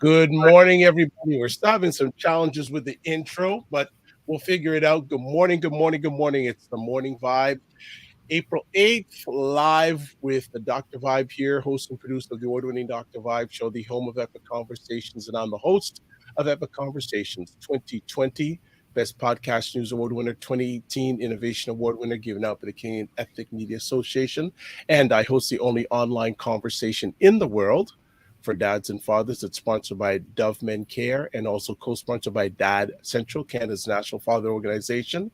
Good morning, everybody. We're still having some challenges with the intro, but we'll figure it out. Good morning, good morning, good morning. It's the Morning Vibe, April 8th, live with the Dr. Vibe here, host and producer of the award-winning Dr. Vibe show, the home of Epic Conversations, and I'm the host of Epic Conversations 2020, Best Podcast News Award winner, 2018 Innovation Award winner, given out by the Canadian Ethnic Media Association, and I host the only online conversation in the world for dads and fathers. It's sponsored by Dove Men Care and also co-sponsored by Dad Central, Canada's national father organization.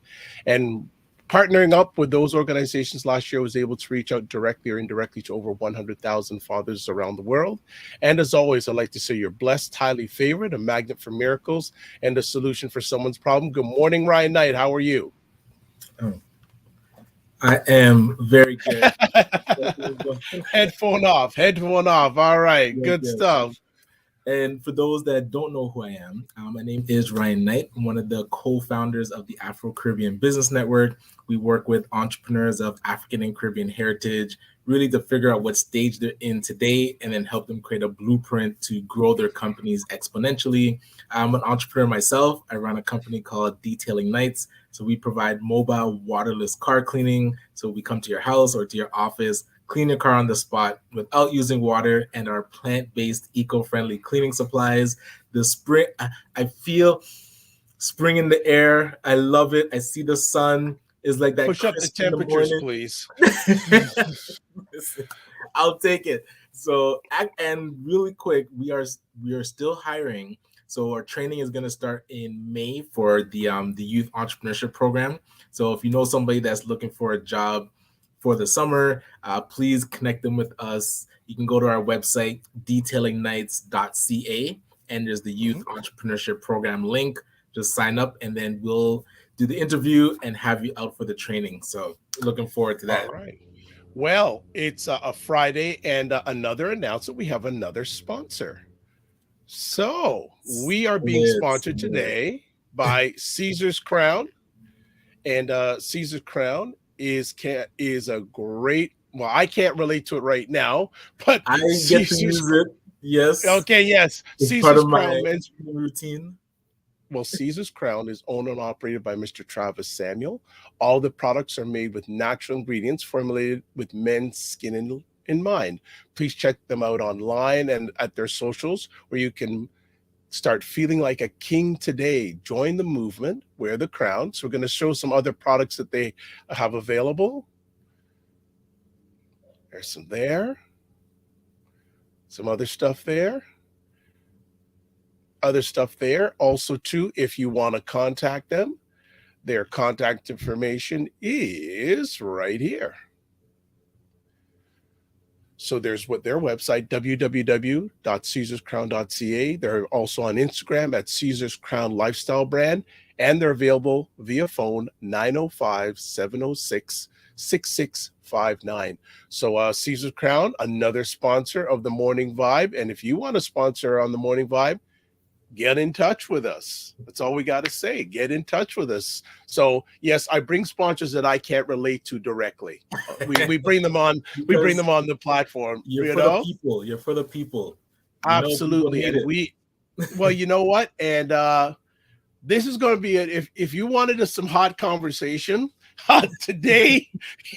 And partnering up with those organizations last year, I was able to reach out directly or indirectly to over 100,000 fathers around the world. And as always, I'd like to say you're blessed, highly favored, a magnet for miracles, and a solution for someone's problem. Good morning, Ryan Knight. How are you? I am very good. Headphone off. All right, good stuff. And for those that don't know who I am, my name is Ryan Knight. I'm one of the co-founders of the Afro-Caribbean Business Network. We work with entrepreneurs of African and Caribbean heritage, really to figure out what stage they're in today and then help them create a blueprint to grow their companies exponentially. I'm an entrepreneur myself. I run a company called Detailing Nights. So we provide mobile waterless car cleaning. So we come to your house or to your office, clean your car on the spot without using water, and our plant-based, eco-friendly cleaning supplies. The spring, I feel spring in the air. I love it. I see the sun is like that. Push up the temperatures, please. I'll take it. So, and really quick, we are still hiring. So our training is going to start in May for the Youth Entrepreneurship Program. So if you know somebody that's looking for a job for the summer, please connect them with us. You can go to our website, detailingnights.ca, and there's the Youth Entrepreneurship Program link. Just sign up, and then we'll do the interview and have you out for the training. So looking forward to that. All right. Well, it's a Friday, and another announcement. We have another sponsor. So we are being sponsored today by Caesar's Crown, and Caesar's Crown is a great. Well, I can't relate to it right now, but I get to use it. Yes. Okay. Yes. It's Caesar's part of Crown my routine. Well, Caesar's Crown is owned and operated by Mr. Travis Samuel. All the products are made with natural ingredients formulated with men's skin in mind. Please check them out online and at their socials, where you can start feeling like a king today. Join the movement, wear the crown. So we're going to show some other products that they have available. There's some there. Some other stuff there. Other stuff there. Also, too, if you want to contact them, their contact information is right here. So there's their website, www.caesarscrown.ca. They're also on Instagram at Caesar's Crown Lifestyle Brand, and they're available via phone 905-706-6659. So Caesar's Crown, another sponsor of the Morning Vibe. And if you want to sponsor on the Morning Vibe, get in touch with us. That's all we got to say. Get in touch with us. So yes, I bring sponsors that I can't relate to directly. We bring them on. We bring them on the platform. You're for the people. You're for the people. Absolutely. And well, you know what? And this is going to be it. If you wanted some hot conversation, today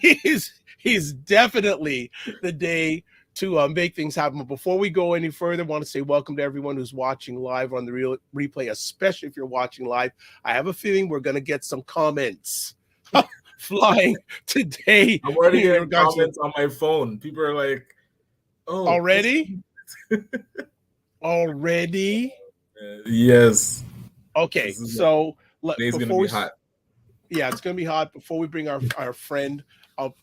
is definitely the day to make things happen. But before we go any further, I want to say welcome to everyone who's watching live on the replay, especially if you're watching live. I have a feeling we're going to get some comments flying today. I'm already getting comments on my phone. People are like, "Oh, already? Already?" Yes. Okay, so today's going to be hot. Yeah, it's going to be hot. Before we bring our friend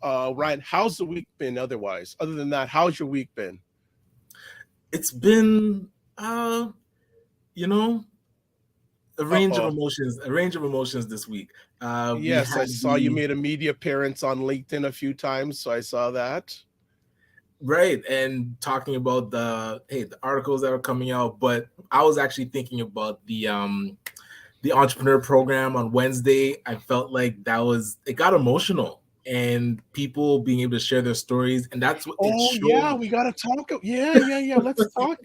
Ryan, how's the week been otherwise? Other than that, how's your week been? It's been, a range of emotions this week. Yes, I saw you made a media appearance on LinkedIn a few times, so I saw that. Right, and talking about the articles that are coming out, but I was actually thinking about the entrepreneur program on Wednesday. I felt like it got emotional. and people being able to share their stories, and that's what it Oh showed. yeah, we gotta talk. Yeah. Let's talk.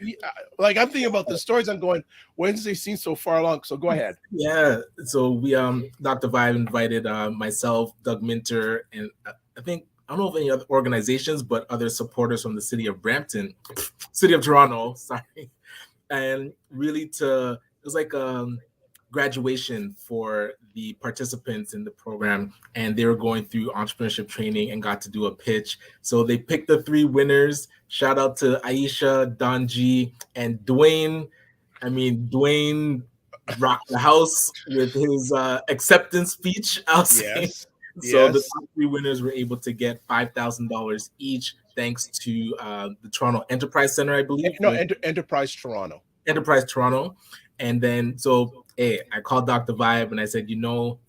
Like I'm thinking about the stories. I'm going. Wednesday seems so far along. So go ahead. Yeah, so we Dr. Vibe invited myself, Doug Minter, and I think I don't know if any other organizations, but other supporters from the city of city of Toronto, sorry, and really it was like graduation for the participants in the program, and they were going through entrepreneurship training and got to do a pitch. So they picked the three winners. Shout out to Aisha, Donji, and Dwayne. I mean, Dwayne rocked the house with his acceptance speech, I'll say. Yes. So the Yes. top three winners were able to get $5,000 each, thanks to the Toronto Enterprise Center, I believe, No, Enterprise Toronto. Enterprise Toronto. And then, so, hey, I called Dr. Vibe and I said,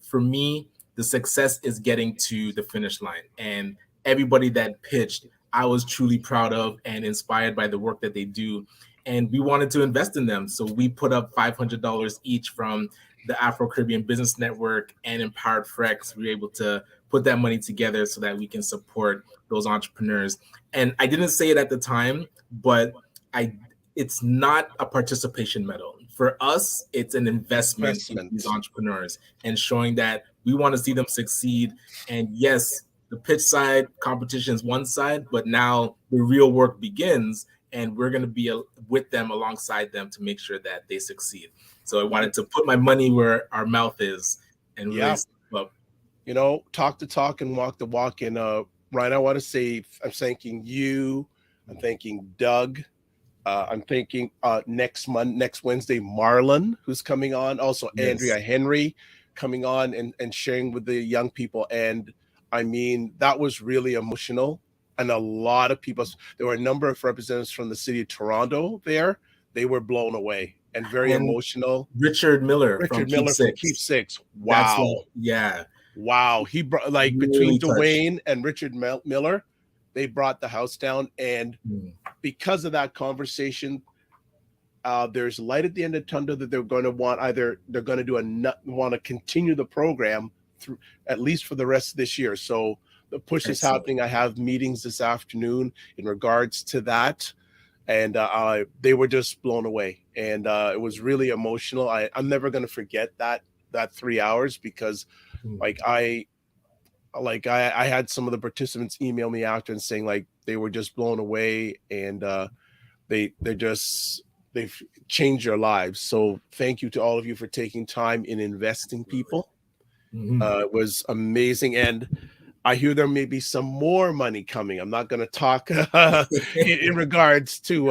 for me, the success is getting to the finish line. And everybody that pitched, I was truly proud of and inspired by the work that they do. And we wanted to invest in them. So we put up $500 each from the Afro-Caribbean Business Network and Empowered Frex. We were able to put that money together so that we can support those entrepreneurs. And I didn't say it at the time, but it's not a participation medal. For us, it's an investment in these entrepreneurs and showing that we want to see them succeed. And yes, the pitch side competition is one side, but now the real work begins, and we're going to be with them, alongside them, to make sure that they succeed. So I wanted to put my money where our mouth is and really step up. Talk the talk and walk the walk. And Ryan, I want to say I'm thanking you. I'm thanking Doug. I'm thinking next Wednesday, Marlon, who's coming on. Also, yes. Andrea Henry coming on and sharing with the young people. And I mean, that was really emotional. And a lot of people, there were a number of representatives from the city of Toronto there. They were blown away and very emotional. Richard Miller from Keep Six. Wow. Wow. He brought, like, really between Dwayne and Richard Miller, they brought the house down. And because of that conversation, there's light at the end of the tunnel that they're going to want to continue the program through at least for the rest of this year. So the push is happening. I have meetings this afternoon in regards to that, and they were just blown away, and it was really emotional. I'm never going to forget that 3 hours, because I had some of the participants email me after and saying, like, they were just blown away, and they've changed their lives. So thank you to all of you for taking time in investing people. It was amazing. And I hear there may be some more money coming. I'm not going to talk in regards to.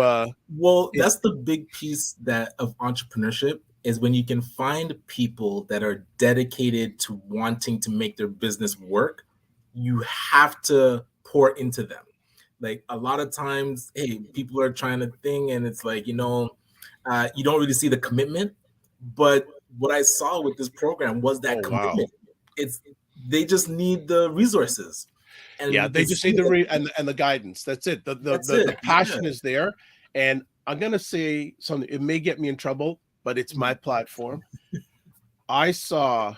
That's the big piece of entrepreneurship, is when you can find people that are dedicated to wanting to make their business work. You have to pour into them. Like, a lot of times, hey, people are trying to think, and it's like, you don't really see the commitment. But what I saw with this program was that commitment. Wow. They just need the resources. And they just need the guidance. That's it. The passion is there. And I'm going to say something, it may get me in trouble, but it's my platform. I saw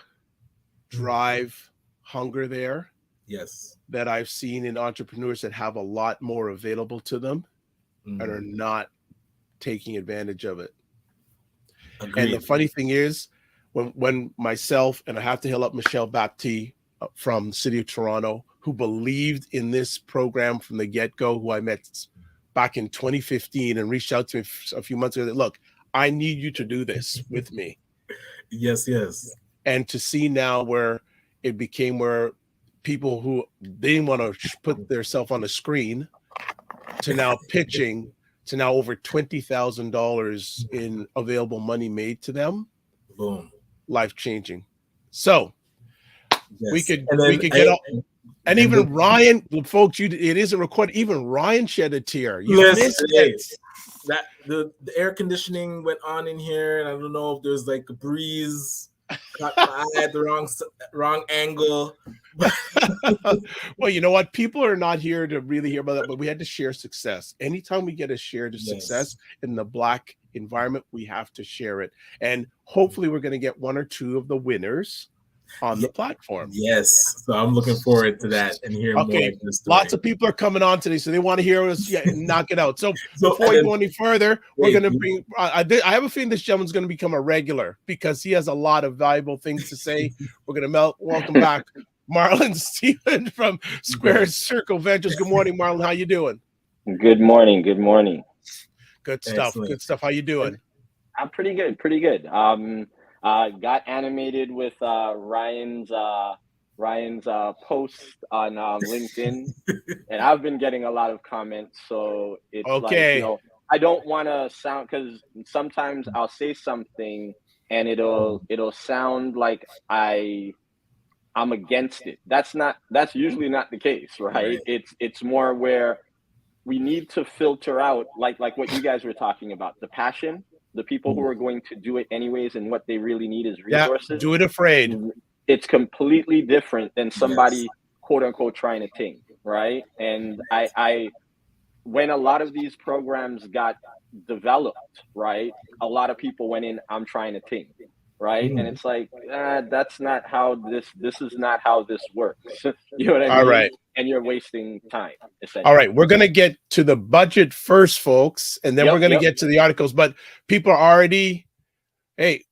drive, hunger there. Yes. That I've seen in entrepreneurs that have a lot more available to them and are not taking advantage of it. Agreed. And the funny thing is, when myself, and I have to hail up Michelle Baptiste from the city of Toronto, who believed in this program from the get-go, who I met back in 2015 and reached out to me a few months ago, that, look, I need you to do this with me. Yes. And to see now where it became where people who they didn't want to put themselves on a screen to now pitching to now over $20,000 in available money made to them. Boom. Life-changing. So we could get all, and even Ryan, folks, it isn't recorded. Even Ryan shed a tear. You missed it. That the air conditioning went on in here, and I don't know if there's like a breeze. Caught my eye at the wrong angle. Well, you know what? People are not here to really hear about that, but we had to share success. Anytime we get a share to success in the Black environment, we have to share it. And hopefully we're going to get one or two of the winners on the platform. Yes. So I'm looking forward to that and hearing more of this story. Lots of people are coming on today, so they want to hear us knock it out. So before we go any further, we're going to bring, I have a feeling this gentleman's going to become a regular because he has a lot of valuable things to say. We're going to welcome back Marlon Stephen from Square Circle Ventures. Good morning, Marlon. How you doing? Good morning. Good morning. Good stuff. Excellent. Good stuff. How you doing? I'm pretty good. Pretty good. Got animated with Ryan's post on LinkedIn, and I've been getting a lot of comments. So it's like, I don't want to sound, because sometimes I'll say something and it'll sound like I'm against it. That's usually not the case, right? It's more where we need to filter out, like what you guys were talking about, the passion, the people who are going to do it anyways, and what they really need is resources. Yeah, do it afraid. It's completely different than somebody quote unquote trying to think, right? And I when a lot of these programs got developed, right, a lot of people went in, I'm trying to think, right? And it's like, that's not how this is not how this works. You know what I mean? All right. And you're wasting time, essentially. All right, we're going to get to the budget first, folks, and then we're going to get to the articles. But people are already,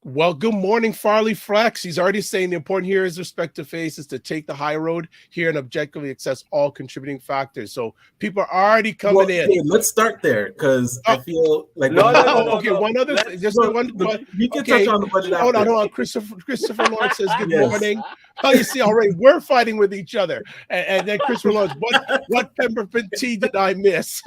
well, good morning, Farley Flex. He's already saying the important here is respect to face is to take the high road here and objectively assess all contributing factors. So people are already coming in. Okay, let's start there because I feel like one other thing. Just one. You can touch on the budget. Hold on. Christopher Lawrence says good morning. Oh, you see already we're fighting with each other, and then Christopher Lawrence. What peppermint tea did I miss?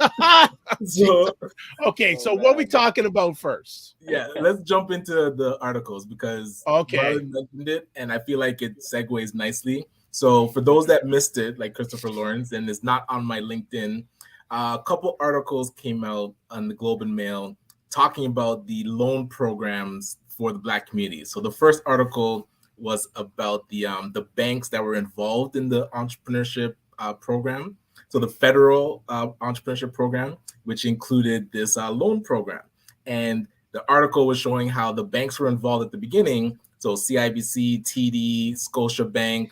So what are we talking about first? Yeah, let's jump into the articles because Marlon mentioned it, and I feel like it segues nicely. So for those that missed it, like Christopher Lawrence, and it's not on my LinkedIn, a couple articles came out on the Globe and Mail talking about the loan programs for the Black community. So the first article was about the banks that were involved in the entrepreneurship program. So the federal entrepreneurship program, which included this loan program. And the article was showing how the banks were involved at the beginning. So CIBC, TD, Scotiabank,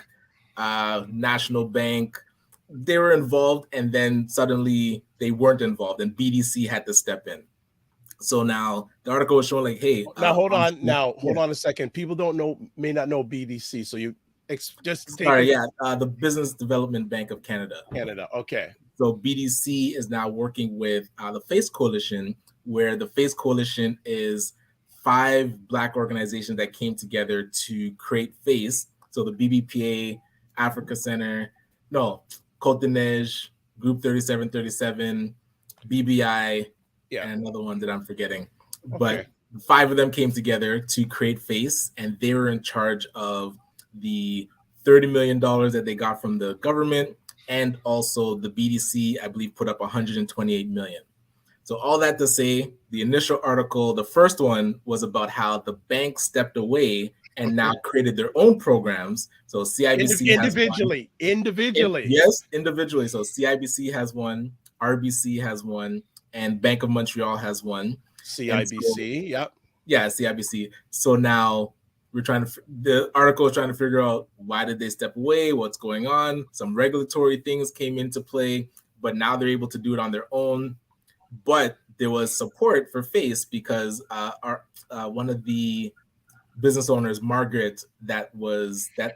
National Bank, they were involved, and then suddenly they weren't involved, and BDC had to step in. So now the article was showing like, hey. Now hold on a second. People may not know BDC. So you just the Business Development Bank of Canada. Okay. So BDC is now working with the FACE Coalition, where the FACE Coalition is 5 Black organizations that came together to create FACE. So the BBPA, Africa Center, Côte de Neige, Group 3737, BBI, and another one that I'm forgetting. But 5 of them came together to create FACE, and they were in charge of the $30 million that they got from the government, and also the BDC, I believe, put up $128 million. So all that to say, the initial article, the first one, was about how the bank stepped away and now created their own programs. So CIBC individually. Yes, individually. So CIBC has one, RBC has one, and Bank of Montreal has one. CIBC, Yeah, CIBC. So now the article is trying to figure out why did they step away, what's going on. Some regulatory things came into play, but now they're able to do it on their own. But there was support for FACE because one of the business owners, Margaret, that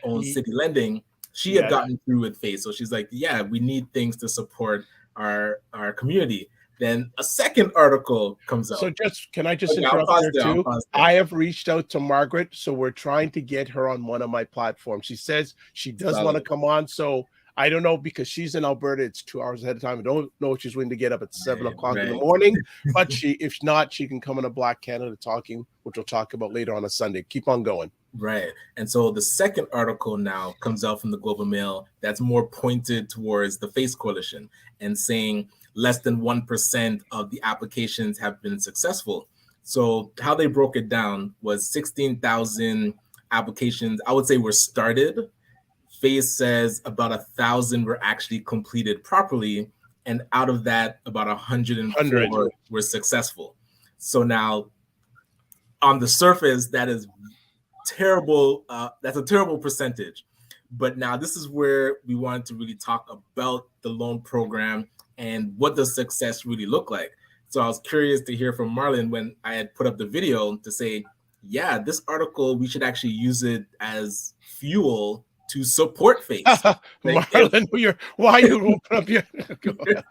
owns City Lending, she had gotten through with FACE. So she's like, yeah, we need things to support our community. Then a second article comes out. So can I interrupt there too? I have reached out to Margaret, so we're trying to get her on one of my platforms. She says she does want to come on, so I don't know, because she's in Alberta. It's 2 hours ahead of time. I don't know if she's willing to get up at 7 o'clock in the morning, but if not, she can come on a Black Canada Talking, which we'll talk about later on a Sunday. Keep on going. Right. And so the second article now comes out from the Globe and Mail that's more pointed towards the FACE Coalition and saying less than 1% of the applications have been successful. So how they broke it down was 16,000 applications, I would say, were started. FACE says about 1,000 were actually completed properly, and out of that, about 104 were successful. So now, on the surface, that is, terrible. That's a terrible percentage. But now this is where we wanted to really talk about the loan program and what does success really look like. So I was curious to hear from Marlon when I had put up the video to say, yeah, this article, we should actually use it as fuel to support FACE. Marlon, why you open up your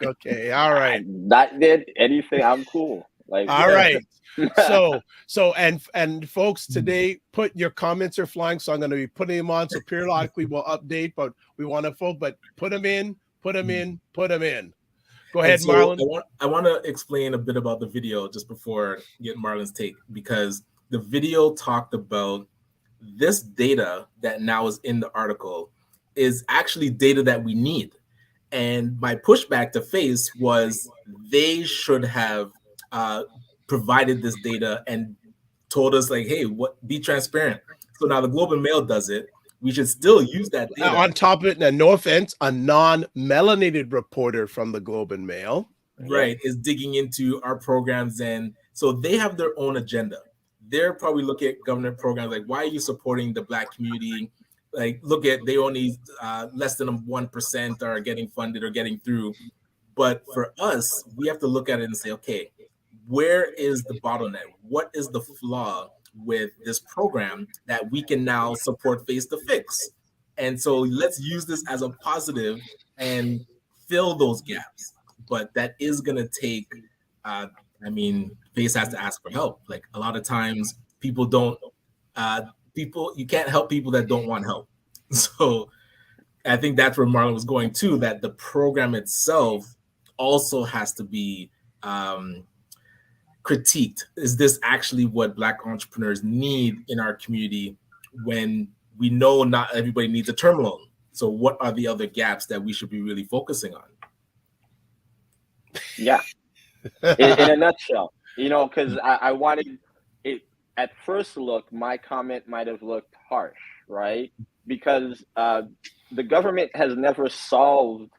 okay, all right. Not did anything. I'm cool. Like, all right. So and folks, today put your comments are flying, so I'm going to be putting them on. So periodically we'll update, but we want to but put them in. Go ahead, so Marlon. I want to explain a bit about the video just before getting Marlon's take, because the video talked about this data that now is in the article is actually data that we need. And my pushback to FACE was they should have provided this data and told us like, hey, be transparent. So now the Globe and Mail does it. We should still use that data. On top of it, and no offense, a non-melanated reporter from the Globe and Mail, right, is digging into our programs. And so they have their own agenda. They're probably looking at government programs like, why are you supporting the Black community? Like, look at, they only less than 1% are getting funded or getting through. But for us, we have to look at it and say, okay, where is the bottleneck? What is the flaw with this program that we can now support FACE to fix? And so let's use this as a positive and fill those gaps. But that is going to take, FACE has to ask for help. Like a lot of times you can't help people that don't want help. So I think that's where Marlon was going too, that the program itself also has to be critiqued. Is this actually what Black entrepreneurs need in our community when we know not everybody needs a term loan? So what are the other gaps that we should be really focusing on? Yeah, in a nutshell, because I wanted it at first look, my comment might have looked harsh, right? Because the government has never solved,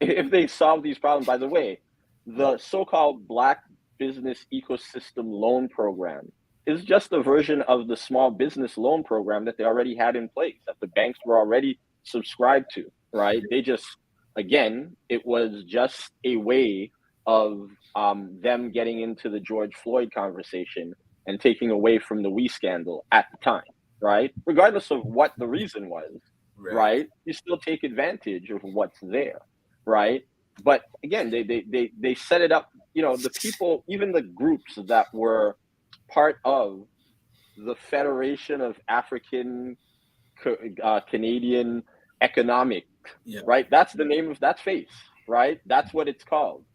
if they solve these problems, by the way, the so-called Black business ecosystem loan program is just a version of the small business loan program that they already had in place, that the banks were already subscribed to, right? They just, again, it was just a way of them getting into the George Floyd conversation and taking away from the We scandal at the time, right? Regardless of what the reason was, right? You still take advantage of what's there, right? But again, they set it up, the people, even the groups that were part of the Federation of African Canadian Economic, right? That's the name of that FACE, right? That's what it's called.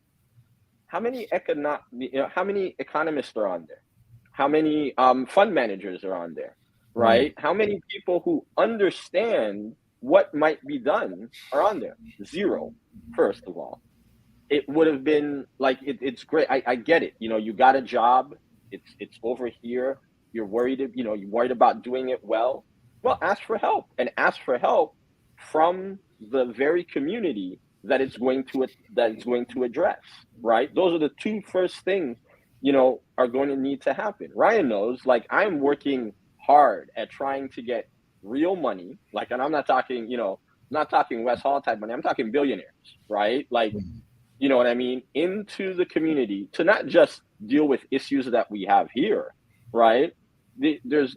How many economists are on there? How many fund managers are on there, right? How many people who understand what might be done are on there? Zero, first of all. It would have been like, it's great. I get it. You got a job. It's over here. You're worried, you're worried about doing it well. Well, ask for help, and ask for help from the very community that it's going to address, right? Those are the two first things, are going to need to happen. Ryan knows, like, I'm working hard at trying to get real money, like, and I'm not talking, not talking West Hall type money. I'm talking billionaires, right? Like, you know what I mean? Into the community to not just deal with issues that we have here, right? There's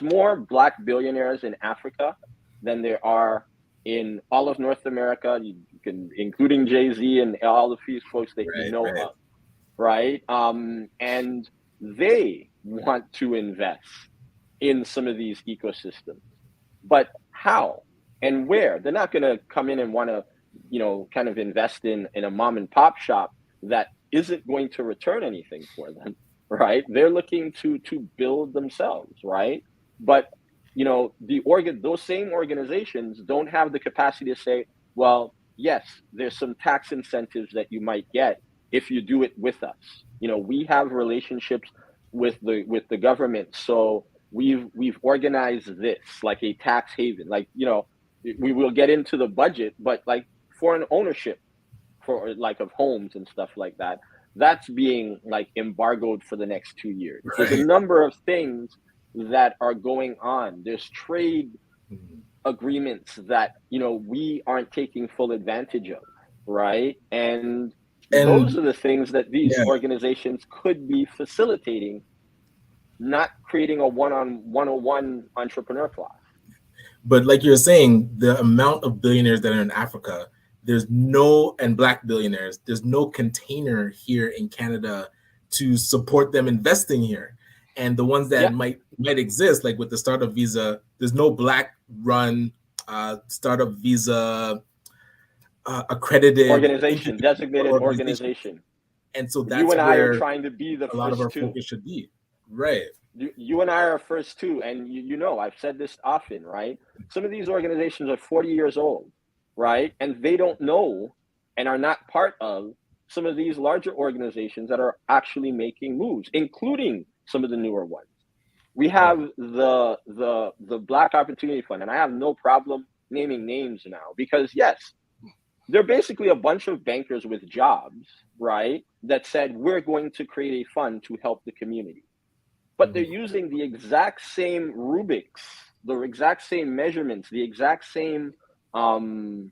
more Black billionaires in Africa than there are in all of North America. You can, including Jay-Z and all of these folks that you know of, right? And they want to invest in some of these ecosystems, but how and where? They're not going to come in and want to, kind of invest in a mom and pop shop that isn't going to return anything for them, right? They're looking to build themselves, right? But those same organizations don't have the capacity to say, well, yes, there's some tax incentives that you might get if you do it with us. We have relationships with the government, so we've organized this like a tax haven, like, we will get into the budget, but like foreign ownership for like of homes and stuff like that, that's being like embargoed for the next 2 years. There's a number of things that are going on. There's trade agreements that, we aren't taking full advantage of, right? And those are the things that these organizations could be facilitating, not creating a one-on-one entrepreneur class. But like you're saying, the amount of billionaires that are in Africa, and Black billionaires, there's no container here in Canada to support them investing here. And the ones that might exist, like with the startup visa, there's no Black run startup visa accredited organization, designated organization. And so that's you and I where are trying to be the a lot of our first two. focus should be. Right. You and I are first too, and I've said this often, right? Some of these organizations are 40 years old, right? And they don't know and are not part of some of these larger organizations that are actually making moves, including some of the newer ones. We have the Black Opportunity Fund, and I have no problem naming names now because yes, they're basically a bunch of bankers with jobs, right? That said, we're going to create a fund to help the community. But they're using the exact same rubrics, the exact same measurements, the exact same parameters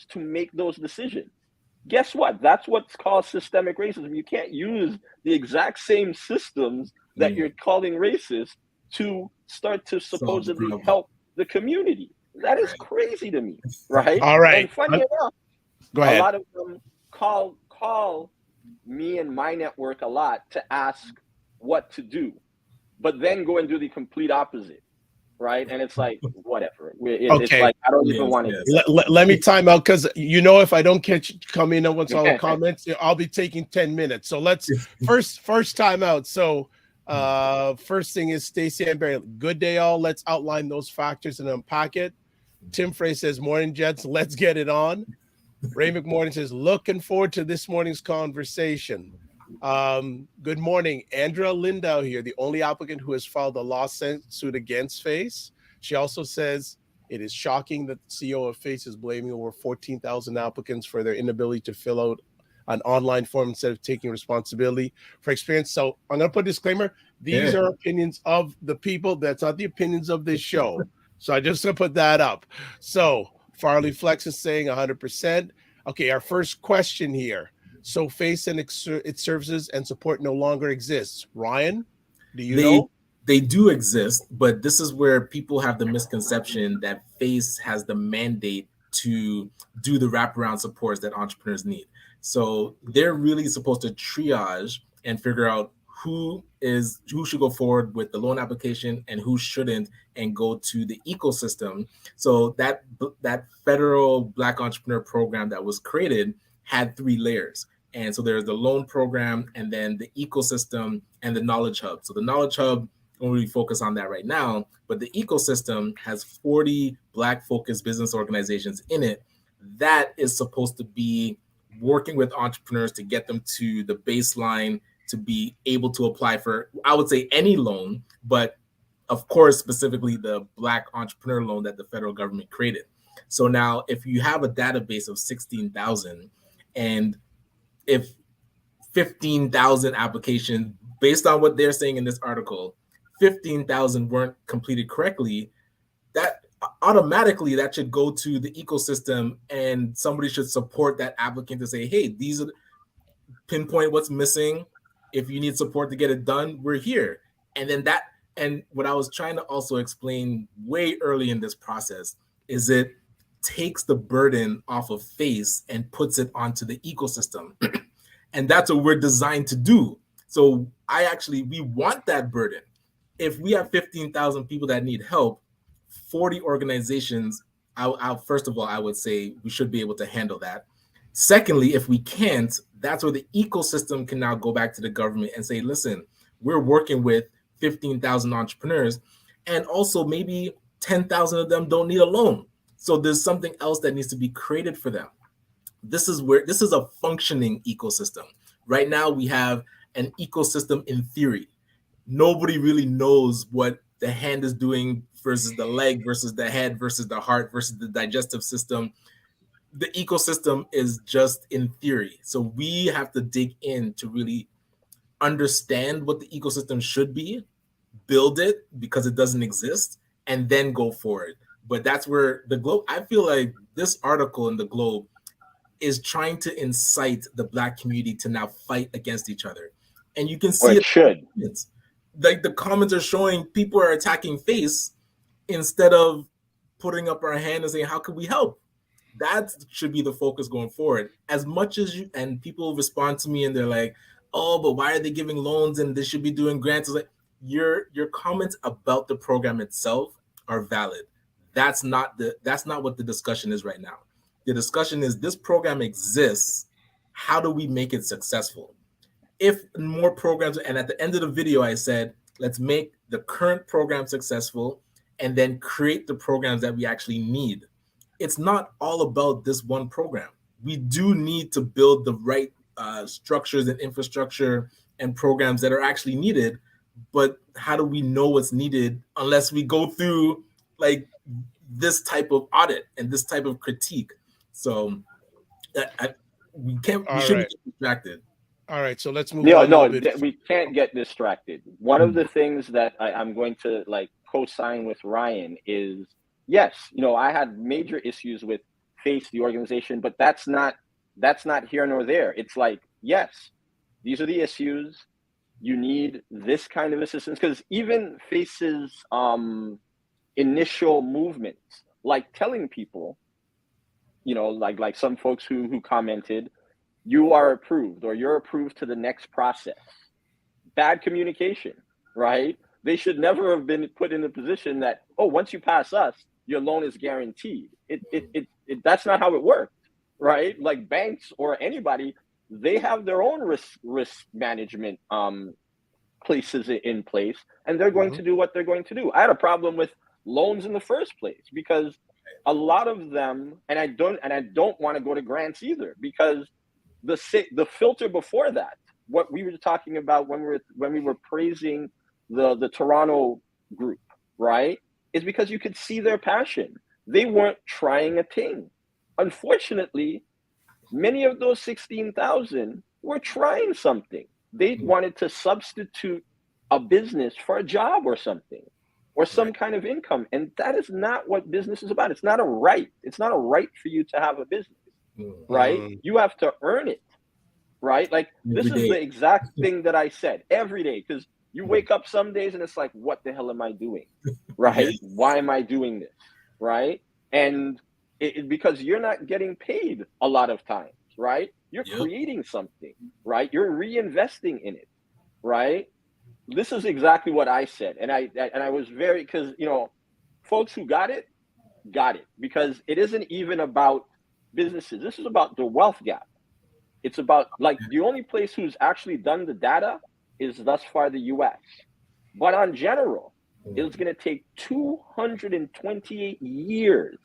to make those decisions. Guess what? That's what's called systemic racism. You can't use the exact same systems that you're calling racist to start to supposedly help the community. That is crazy to me, right? All right. And funny enough, go ahead. A lot of them call me and my network a lot to ask what to do, but then go and do the complete opposite, right? And it's like, whatever. It's like, I don't even want to. Let me time out because if I don't come in once all the comments, I'll be taking 10 minutes. So let's first time out. So first thing is Stacey and Barry. Good day, all. Let's outline those factors and unpack it. Tim Frey says, morning, gents. Let's get it on. Ray McMorton says, looking forward to this morning's conversation. Good morning. Andrea Lindau here, the only applicant who has filed a lawsuit against FACE. She also says it is shocking that the CEO of FACE is blaming over 14,000 applicants for their inability to fill out an online form instead of taking responsibility for experience. So I'm going to put a disclaimer. These are opinions of the people. That's not the opinions of this show. So I just going to put that up. So Farley Flex is saying 100%. Okay, our first question here. So FACE and its services and support no longer exists. Ryan, do you know? They do exist, but this is where people have the misconception that FACE has the mandate to do the wraparound supports that entrepreneurs need. So they're really supposed to triage and figure out who should go forward with the loan application and who shouldn't, and go to the ecosystem. So that federal Black entrepreneur program that was created had 3 layers. And so there's the loan program, and then the ecosystem, and the knowledge hub. So the knowledge hub, don't really focus on that right now, but the ecosystem has 40 Black focused business organizations in it that is supposed to be working with entrepreneurs to get them to the baseline to be able to apply for, I would say, any loan, but of course, specifically the Black entrepreneur loan that the federal government created. So now if you have a database of 16,000, and if 15,000 applications, based on what they're saying in this article, 15,000 weren't completed correctly, that automatically that should go to the ecosystem, and somebody should support that applicant to say, hey, these are pinpoint what's missing. If you need support to get it done, we're here. And what I was trying to also explain way early in this process is it takes the burden off of FACE and puts it onto the ecosystem. And that's what we're designed to do. So we want that burden. If we have 15,000 people that need help, 40 organizations, first of all, I would say we should be able to handle that. Secondly, if we can't, that's where the ecosystem can now go back to the government and say, listen, we're working with 15,000 entrepreneurs, and also maybe 10,000 of them don't need a loan. So there's something else that needs to be created for them. This is a functioning ecosystem. Right now, we have an ecosystem in theory. Nobody really knows what the hand is doing versus the leg versus the head versus the heart versus the digestive system. The ecosystem is just in theory. So we have to dig in to really understand what the ecosystem should be, build it because it doesn't exist, and then go for it. But that's where the Globe, I feel like this article in the Globe is trying to incite the Black community to now fight against each other. And you can see it should. Like the comments are showing people are attacking face instead of putting up our hand and saying, how can we help? That should be the focus going forward. As much as you, and people respond to me and they're like, oh, but why are they giving loans and they should be doing grants? It's like, your comments about the program itself are valid. That's not what the discussion is right now. The discussion is, this program exists. How do we make it successful? If more programs, and at the end of the video, I said, let's make the current program successful and then create the programs that we actually need. It's not all about this one program. We do need to build the right structures and infrastructure and programs that are actually needed. But how do we know what's needed unless we go through like this type of audit and this type of critique? So we shouldn't get distracted. All right, so let's move on. No, we can't get distracted. One of the things that I'm going to like co-sign with Ryan is, yes, I had major issues with FACE, the organization, but that's not here nor there. It's like, yes, these are the issues. You need this kind of assistance, because even FACE's initial movements, like telling people, like some folks who commented, you are approved or you're approved to the next process. Bad communication, right? They should never have been put in a position that, once you pass us, your loan is guaranteed. That's not how it worked, right? Like banks or anybody, they have their own risk management places in place, and they're going to do what they're going to do. I had a problem with loans in the first place because a lot of them, and I don't want to go to grants either, because the filter before that, what we were talking about when we were praising the Toronto group, right, is because you could see their passion. They weren't trying a thing. Unfortunately, many of those 16,000 were trying something. They wanted to substitute a business for a job or something, or some kind of income. And that is not what business is about. It's not a right. It's not a right for you to have a business, right? You have to earn it, right? Like this is the exact thing that I said every day, because you wake up some days and it's like, what the hell am I doing, right? Why am I doing this, right? And because you're not getting paid a lot of times, right? You're creating something, right? You're reinvesting in it, right? This is exactly what I said. And I was very, because, folks who got it, because it isn't even about businesses. This is about the wealth gap. It's about, like, the only place who's actually done the data is thus far the US. But on general, it's going to take 228 years,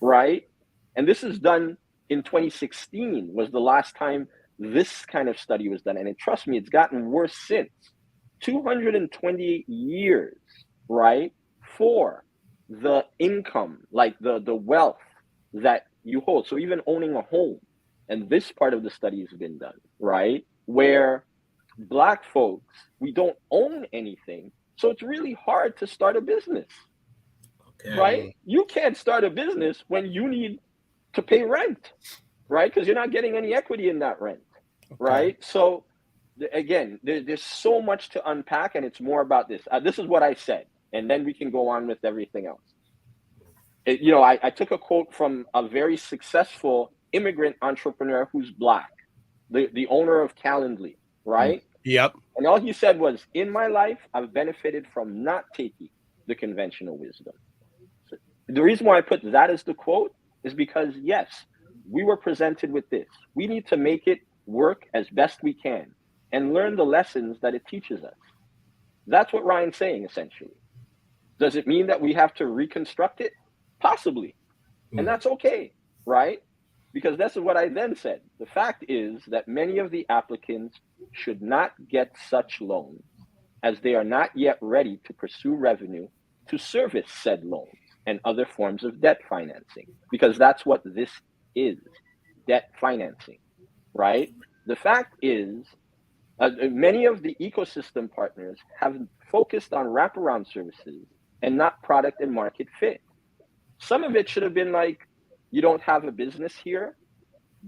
right? And this is done in 2016 was the last time this kind of study was done. And trust me, it's gotten worse since. 228 years, right, for the income, like the wealth that you hold. So even owning a home, and this part of the study has been done, right, where Black folks, we don't own anything. So it's really hard to start a business, right? You can't start a business when you need to pay rent, right? Because you're not getting any equity in that rent, right? So again, there's so much to unpack, and it's more about this. This is what I said, and then we can go on with everything else. I took a quote from a very successful immigrant entrepreneur who's Black, the owner of Calendly, right? Yep. And all he said was, in my life, I've benefited from not taking the conventional wisdom. So the reason why I put that as the quote is because, yes, we were presented with this. We need to make it work as best we can and learn the lessons that it teaches us. That's what Ryan's saying, essentially. Does it mean that we have to reconstruct it? Possibly. And that's okay, right? Because this is what I then said. The fact is that many of the applicants should not get such loans, as they are not yet ready to pursue revenue to service said loans and other forms of debt financing, because that's what this is, debt financing, right? The fact is Many of the ecosystem partners have focused on wraparound services and not product and market fit. Some of it should have been like, you don't have a business here,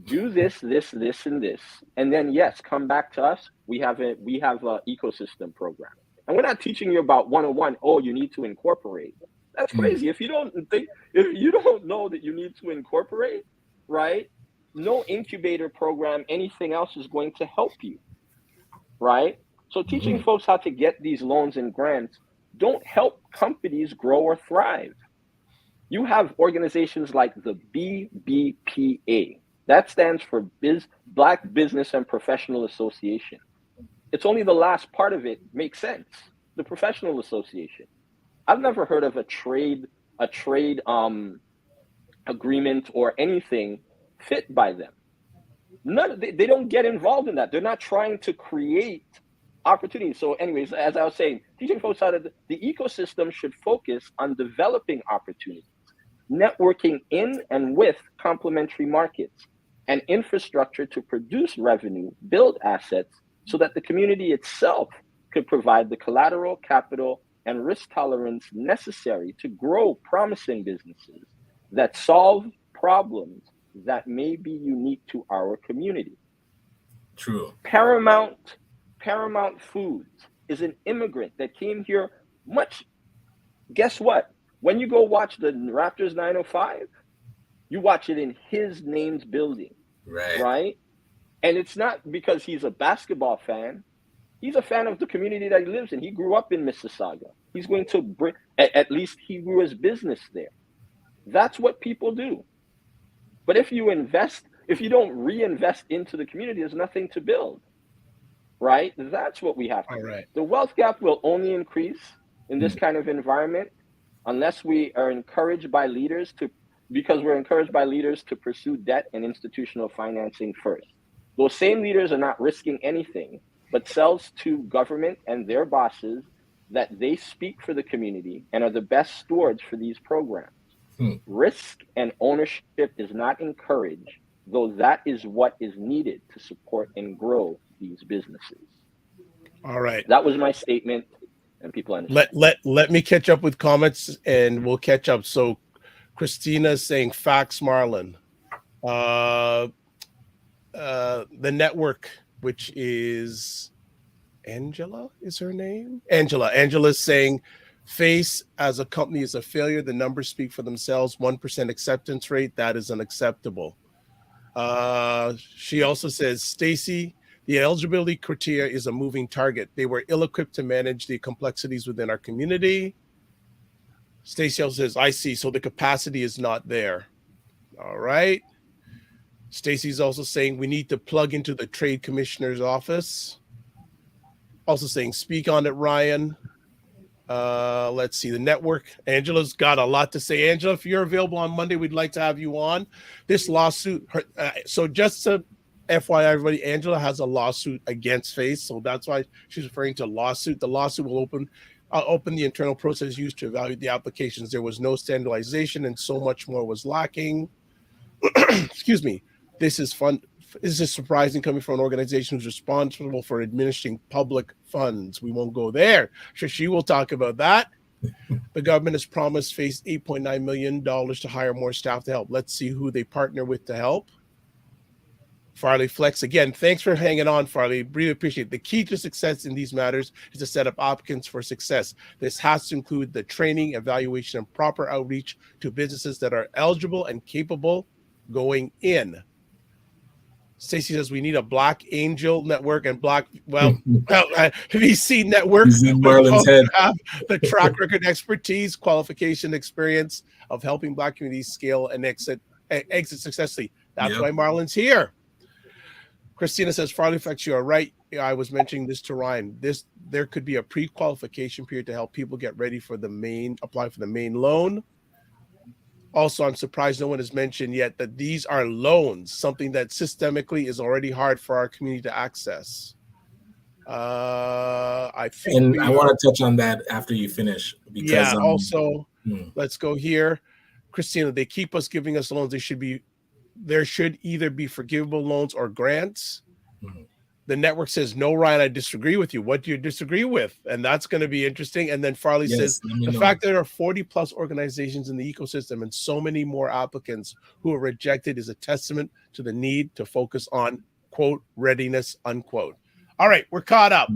do this, this, this, and this, and then yes, come back to us. We have a ecosystem program, and we're not teaching you about 101. Oh, you need to incorporate. That's crazy. If you don't know that you need to incorporate, right? No incubator program, anything else is going to help you, right? So teaching folks how to get these loans and grants don't help companies grow or thrive. You have organizations like the BBPA. That stands for Black Business and Professional Association. It's only the last part of it makes sense. The Professional Association. I've never heard of a trade agreement or anything fit by them. They don't get involved in that. They're not trying to create opportunities. So anyways, as I was saying, teaching folks how to, the ecosystem should focus on developing opportunities, networking in and with complementary markets, and infrastructure to produce revenue, build assets, so that the community itself could provide the collateral, capital, and risk tolerance necessary to grow promising businesses that solve problems that may be unique to our community. True. Paramount Foods is an immigrant that came here guess what? When you go watch the Raptors 905, you watch it in his name's building. Right? And it's not because he's a basketball fan. He's a fan of the community that he lives in. He grew up in Mississauga. He's going to bring, at least he grew his business there. That's what people do. But if you don't reinvest into the community, there's nothing to build. Right? That's what we have to do. Right. The wealth gap will only increase in this kind of environment unless we are encouraged by leaders to pursue debt and institutional financing first. Those same leaders are not risking anything but sells to government and their bosses that they speak for the community and are the best stewards for these programs. Risk and ownership is not encouraged, though that is what is needed to support and grow these businesses. All right. That was my statement, and people understand. Let me catch up with comments, and we'll catch up. So Christina is saying facts, Marlon. The network, which is Angela, is her name? Angela is saying Face as a company is a failure. The numbers speak for themselves. 1% acceptance rate. That is unacceptable. She also says, Stacy, the eligibility criteria is a moving target. They were ill-equipped to manage the complexities within our community. Stacy also says, I see. So the capacity is not there. All right. Stacy's also saying we need to plug into the trade commissioner's office. Also saying, speak on it, Ryan. Let's see the network. Angela's got a lot to say. Angela, if you're available on Monday, we'd like to have you on. This lawsuit. So just to FYI, everybody, Angela has a lawsuit against Face. So that's why she's referring to lawsuit. The lawsuit will open the internal process used to evaluate the applications. There was no standardization and so much more was lacking. Excuse me. This is fun. This is surprising coming from an organization who's responsible for administering public funds. We won't go there. She will talk about that. The government has promised Face $8.9 million to hire more staff to help. Let's see who they partner with to help. Farley Flex, again, thanks for hanging on, Farley. Really appreciate it. The key to success in these matters is to set up applicants for success. This has to include the training, evaluation, and proper outreach to businesses that are eligible and capable going in. Stacy says we need a Black Angel network and VC network. Marlon's head. Have the track record, expertise, qualification, experience of helping Black communities scale and exit successfully. That's why Marlon's here. Christina says, Farley Flex, you are right. I was mentioning this to Ryan. There could be a pre-qualification period to help people get ready for apply for the main loan. Also, I'm surprised no one has mentioned yet that these are loans, something that systemically is already hard for our community to access. I want to touch on that after you finish. Because, let's go here. Christina, they keep us giving us loans. There should either be forgivable loans or grants. the network says, no, Ryan, I disagree with you. What do you disagree with? And that's going to be interesting. And then Farley says, the fact that there are 40 plus organizations in the ecosystem and so many more applicants who are rejected is a testament to the need to focus on, quote, readiness, unquote. All right, we're caught up.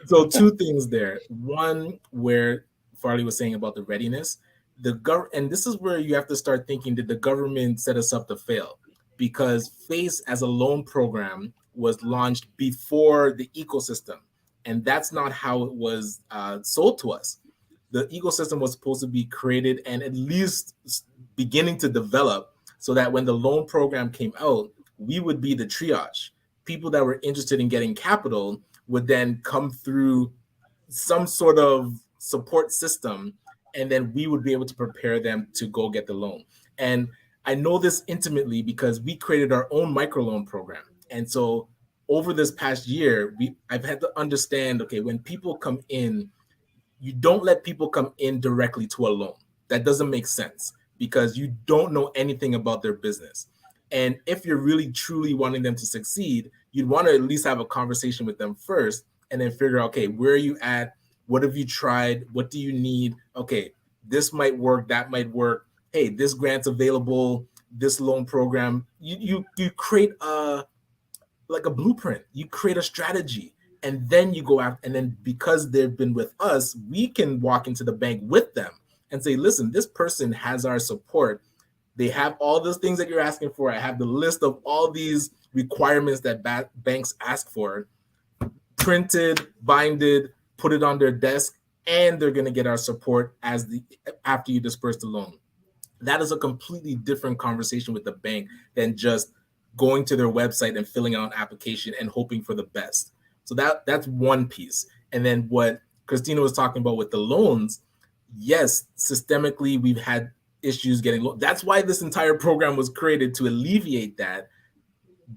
So two things there. One, where Farley was saying about the readiness, and this is where you have to start thinking, did the government set us up to fail? Because FACE as a loan program was launched before the ecosystem, and that's not how it was sold to us. The ecosystem was supposed to be created and at least beginning to develop so that when the loan program came out, we would be the triage. People that were interested in getting capital would then come through some sort of support system, and then we would be able to prepare them to go get the loan. And I know this intimately because we created our own microloan program. And so over this past year, I've had to understand, okay, when people come in, you don't let people come in directly to a loan. That doesn't make sense because you don't know anything about their business. And if you're really truly wanting them to succeed, you'd want to at least have a conversation with them first and then figure out, okay, where are you at? What have you tried? What do you need? Okay, this might work, that might work. Hey, this grant's available, this loan program. You create a blueprint. You create a strategy, and then you go out, and then because they've been with us, we can walk into the bank with them and say, listen, this person has our support. They have all those things that you're asking for. I have the list of all these requirements that banks ask for, printed, binded, put it on their desk, and they're going to get our support after you disperse the loan. That is a completely different conversation with the bank than just going to their website and filling out an application and hoping for the best. So that's one piece. And then what Christina was talking about with the loans, yes, systemically we've had issues getting loans. That's why this entire program was created, to alleviate that.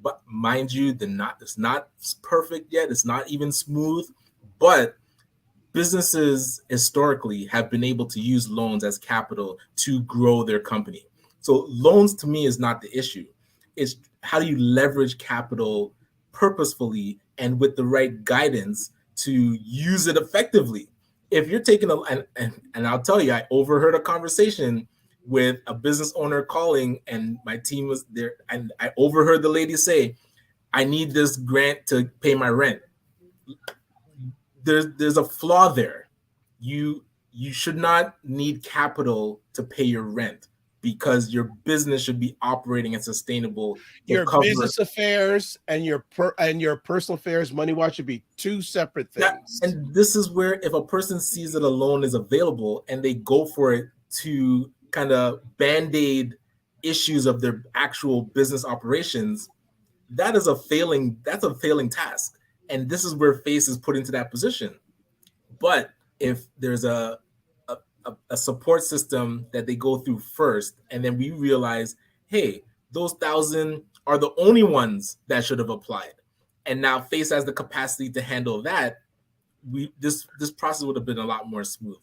But mind you, it's not perfect yet. It's not even smooth, but businesses historically have been able to use loans as capital to grow their company. So loans to me is not the issue. It's how do you leverage capital purposefully and with the right guidance to use it effectively. If you're taking and I'll tell you, I overheard a conversation with a business owner calling, and my team was there, and I overheard the lady say, I need this grant to pay my rent. There's a flaw there. You should not need capital to pay your rent, because your business should be operating and sustainable. Your business affairs and your personal affairs, money watch, should be two separate things. And this is where, if a person sees that a loan is available and they go for it to kind of band-aid issues of their actual business operations, that's a failing task. And this is where FACE is put into that position. But if there's a support system that they go through first, and then we realize, hey, those 1,000 are the only ones that should have applied, and now FACE has the capacity to handle that, this process would have been a lot more smooth.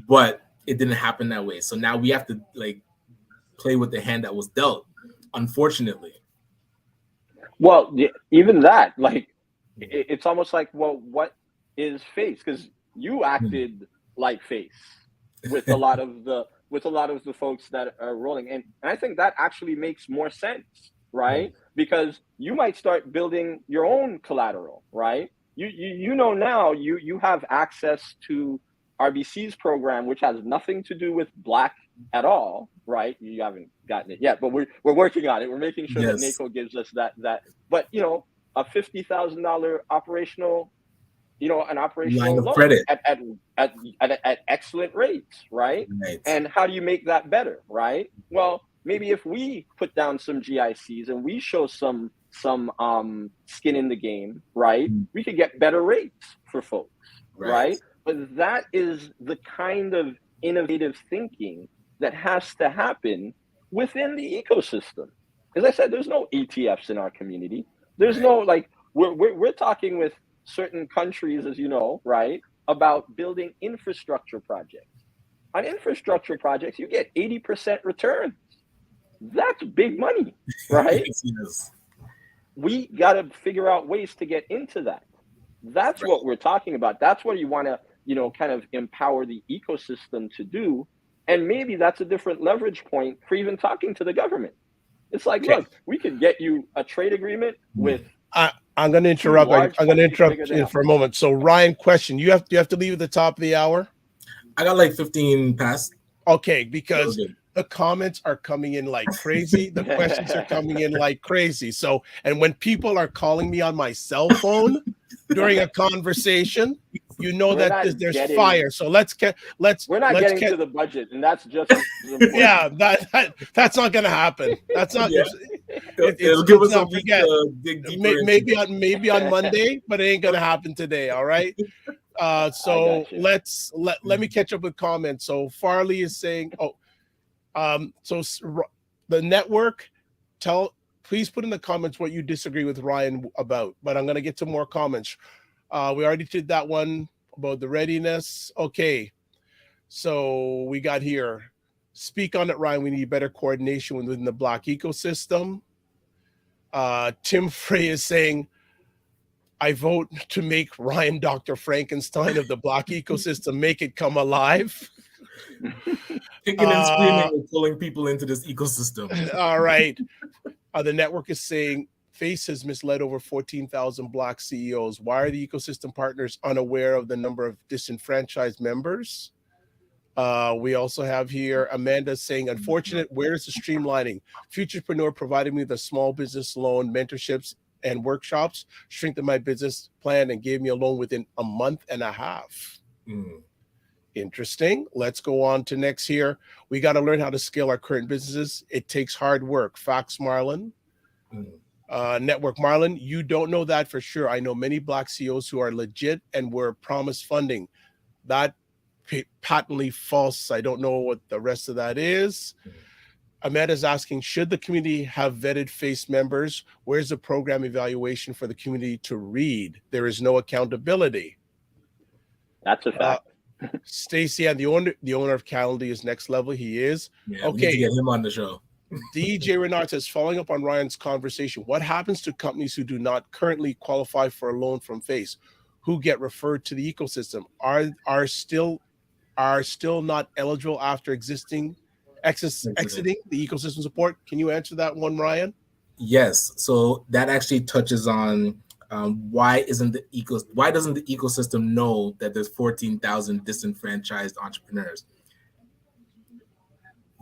But it didn't happen that way. So now we have to play with the hand that was dealt, unfortunately. Well, even that, it's almost like, well, what is FACE? Because you acted like FACE with a lot of the folks that are rolling, and I think that actually makes more sense, right? Because you might start building your own collateral, right? You know now you have access to RBC's program, which has nothing to do with Black at all, right? You haven't gotten it yet, but we're working on it. We're making sure that NACO gives us that. But a $50,000 operational, an operational line of credit at excellent rates, right? And how do you make that better, right? Well, maybe if we put down some GICs and we show some skin in the game, right? We could get better rates for folks, right? But that is the kind of innovative thinking that has to happen within the ecosystem. As I said, there's no ETFs in our community. There's no we're talking with certain countries, as you know, right, about building infrastructure projects. On infrastructure projects, you get 80% returns. That's big money, right? Yes. we got to figure out ways to get into that. That's Right. what we're talking about. That's what you want to, kind of empower the ecosystem to do. And maybe that's a different leverage point for even talking to the government. It's like, Okay. look, we could get you a trade agreement with. I'm going to interrupt. I'm going to interrupt you for a moment. So, Ryan, question: you have to leave at the top of the hour? I got like 15 past. Okay, because the comments are coming in like crazy. The questions are coming in like crazy. So, and when people are calling me on my cell phone during a conversation, you know that there's fire. So we're not getting to the budget, and that's just as important. Yeah, that's not going to happen. That's not. It'll give us a week to dig deeper. Maybe on Monday, but it ain't going to happen today. All right. So let me catch up with comments. So Farley is saying, so the network, please put in the comments what you disagree with Ryan about, but I'm going to get to more comments. We already did that one about the readiness. Okay. So we got here, speak on it, Ryan. We need better coordination within the Black ecosystem. Tim Frey is saying, I vote to make Ryan Dr. Frankenstein of the Black ecosystem, make it come alive. Kicking and screaming and pulling people into this ecosystem. All right. The network is saying FACE has misled over 14,000 Black CEOs. Why are the ecosystem partners unaware of the number of disenfranchised members? We also have here Amanda saying, unfortunate, where's the streamlining? Futurepreneur provided me with a small business loan, mentorships, and workshops, strengthened my business plan, and gave me a loan within a month and a half. Interesting. Let's go on to next here. We got to learn how to scale our current businesses. It takes hard work. Facts, Marlon. Network, Marlon, you don't know that for sure. I know many Black CEOs who are legit and were promised funding. That patently false. I don't know what the rest of that is. Amanda's asking, should the community have vetted FACE members? Where's the program evaluation for the community to read? There is no accountability. That's a fact. Stacy, and the owner of Calendly is next level. He is. Yeah, we need to get him on the show. DJ Renard says, following up on Ryan's conversation, what happens to companies who do not currently qualify for a loan from FACE, who get referred to the ecosystem? Are still not eligible after exiting the ecosystem support? Can you answer that one, Ryan? Yes. So that actually touches on why doesn't the ecosystem know that there's 14,000 disenfranchised entrepreneurs?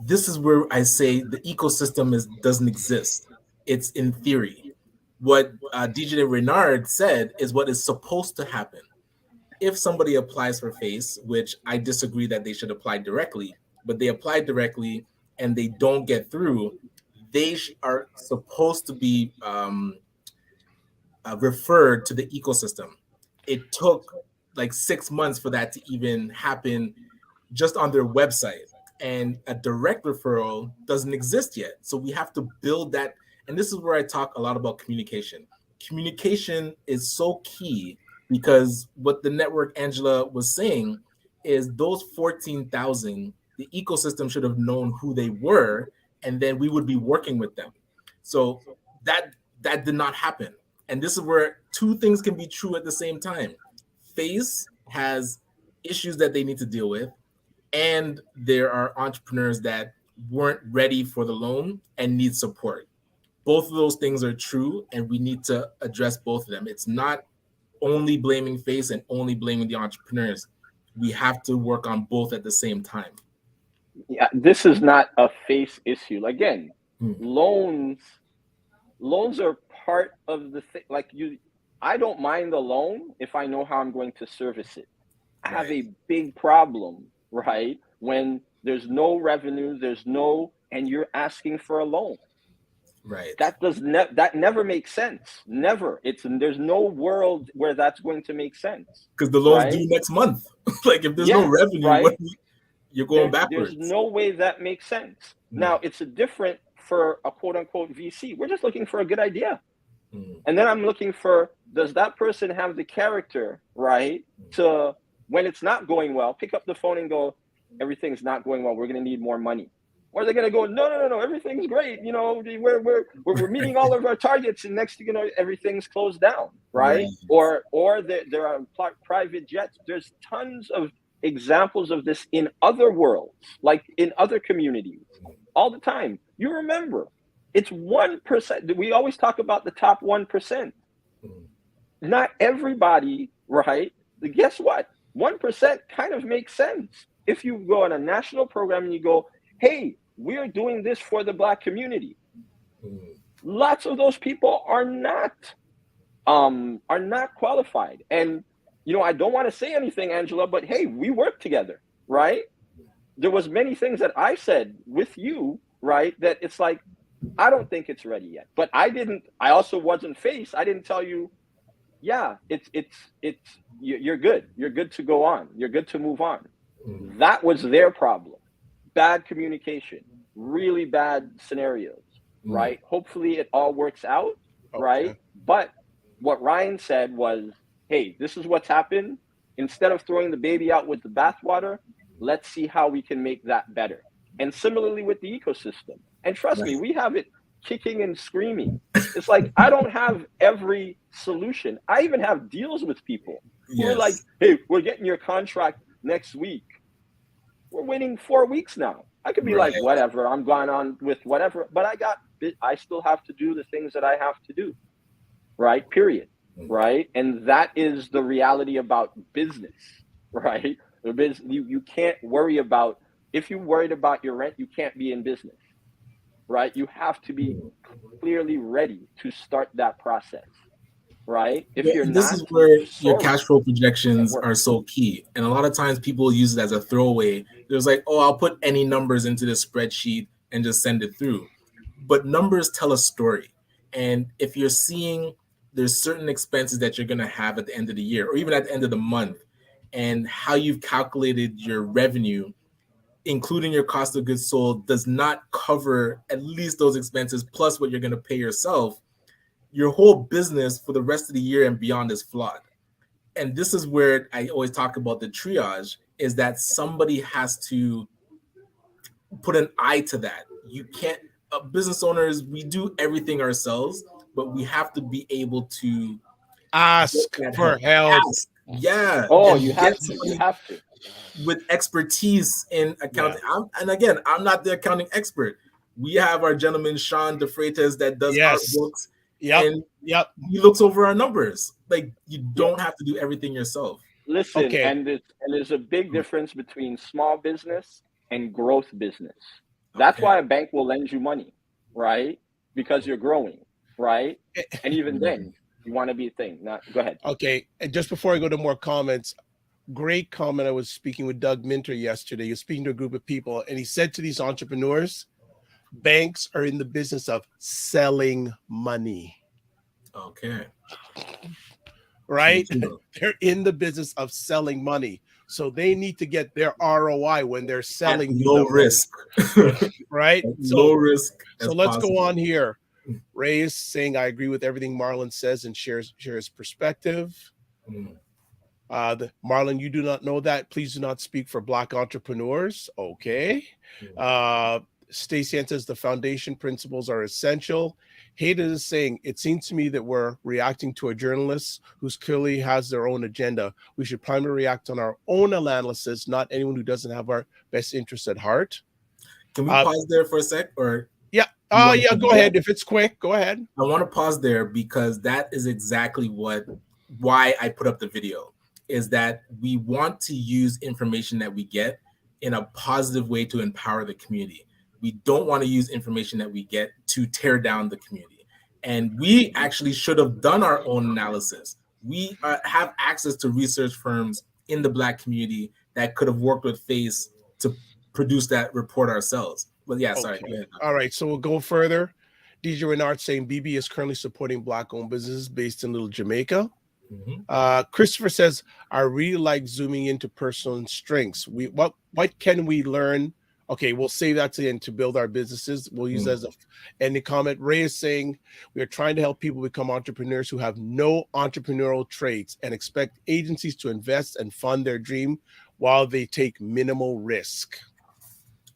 This is where I say the ecosystem doesn't exist. It's in theory. What DJ Renard said is what is supposed to happen. If somebody applies for FACE, which I disagree that they should apply directly, but they apply directly and they don't get through, they are supposed to be referred to the ecosystem. It took like 6 months for that to even happen just on their website. And a direct referral doesn't exist yet. So we have to build that. And this is where I talk a lot about communication. Communication is so key, because what the network Angela was saying is those 14,000, the ecosystem should have known who they were, and then we would be working with them. So that did not happen. And this is where two things can be true at the same time. FACE has issues that they need to deal with, and there are entrepreneurs that weren't ready for the loan and need support. Both of those things are true, and we need to address both of them. It's not only blaming FACE and only blaming the entrepreneurs. We have to work on both at the same time. Yeah, this is not a FACE issue. Again, loans are part of the thing. Like I don't mind the loan if I know how I'm going to service it. I have a big problem, right, when there's no revenue, and you're asking for a loan. Right. That never makes sense. Never. There's no world where that's going to make sense. Because the loan's due next month. Like if there's no revenue, you're going backwards. There's no way that makes sense. Now it's different for a quote unquote VC. We're just looking for a good idea. And then I'm looking for, does that person have the character, right, to, when it's not going well, pick up the phone and go, everything's not going well, we're going to need more money. Or they're gonna go, no, everything's great. You know, we're meeting all of our targets, and next thing you know, everything's closed down, right? Or there are private jets. There's tons of examples of this in other worlds, like in other communities, all the time. You remember, it's 1%. We always talk about the top 1%. Not everybody, right? Guess what? 1% kind of makes sense. If you go on a national program and you go, hey, we're doing this for the Black community. Lots of those people are not qualified. And, you know, I don't want to say anything, Angela, but hey, we work together, right? There was many things that I said with you, right? That it's like, I don't think it's ready yet. But I also wasn't faced. I didn't tell you, yeah, you're good. You're good to go on. You're good to move on. That was their problem. Bad communication, really bad scenarios, right? Hopefully it all works out, right? But what Ryan said was, hey, this is what's happened. Instead of throwing the baby out with the bathwater, let's see how we can make that better. And similarly with the ecosystem. And trust me, we have it kicking and screaming. It's like, I don't have every solution. I even have deals with people who are like, hey, we're getting your contract next week. We're waiting 4 weeks now. I could be like, whatever, I'm going on with whatever, but I still have to do the things that I have to do, right? Period, right? And that is the reality about business, right? You can't worry about, if you're worried about your rent, you can't be in business, right? You have to be clearly ready to start that process. Right? If you're not, this is where your cash flow projections are so key. And a lot of times people use it as a throwaway. There's like, oh, I'll put any numbers into this spreadsheet and just send it through. But numbers tell a story. And if you're seeing there's certain expenses that you're going to have at the end of the year or even at the end of the month, and how you've calculated your revenue, including your cost of goods sold, does not cover at least those expenses plus what you're going to pay yourself, your whole business for the rest of the year and beyond is flawed. And this is where I always talk about the triage, is that somebody has to put an eye to that. You can't, business owners, we do everything ourselves, but we have to be able to ask for help. Yeah. Oh, you have to. With expertise in accounting. And again, I'm not the accounting expert. We have our gentleman, Sean DeFreitas, that does our books. And he looks over our numbers. Like, you don't have to do everything yourself. Listen, and there's a big difference between small business and growth business. That's why a bank will lend you money, right? Because you're growing, right? And even then, you want to be a thing. Go ahead. Okay, and just before I go to more comments, great comment. I was speaking with Doug Minter yesterday. He was speaking to a group of people, and he said to these entrepreneurs, banks are in the business of selling money. Okay. Right? They're in the business of selling money. So they need to get their ROI when they're selling. At low risk. Right? Low risk. So let's go on here. Ray is saying, I agree with everything Marlon says and shares his perspective. Marlon, you do not know that. Please do not speak for Black entrepreneurs. Okay. Stacey says the foundation principles are essential. Hayden is saying, it seems to me that we're reacting to a journalist who's clearly has their own agenda. We should primarily react on our own analysis, not anyone who doesn't have our best interests at heart. Can we pause there for a sec? Or go ahead. If it's quick, go ahead. I want to pause there because that is exactly why I put up the video, is that we want to use information that we get in a positive way to empower the community. We don't want to use information that we get to tear down the community. And we actually should have done our own analysis. We have access to research firms in the Black community that could have worked with FACE to produce that report ourselves. But yeah, sorry. Go ahead. All right, so we'll go further. DJ Renard saying BB is currently supporting Black-owned businesses based in Little Jamaica. Christopher says, I really like zooming into personal strengths. What can we learn? Okay, we'll save that to the end to build our businesses. We'll use that as and the comment. Ray is saying, we are trying to help people become entrepreneurs who have no entrepreneurial traits and expect agencies to invest and fund their dream while they take minimal risk.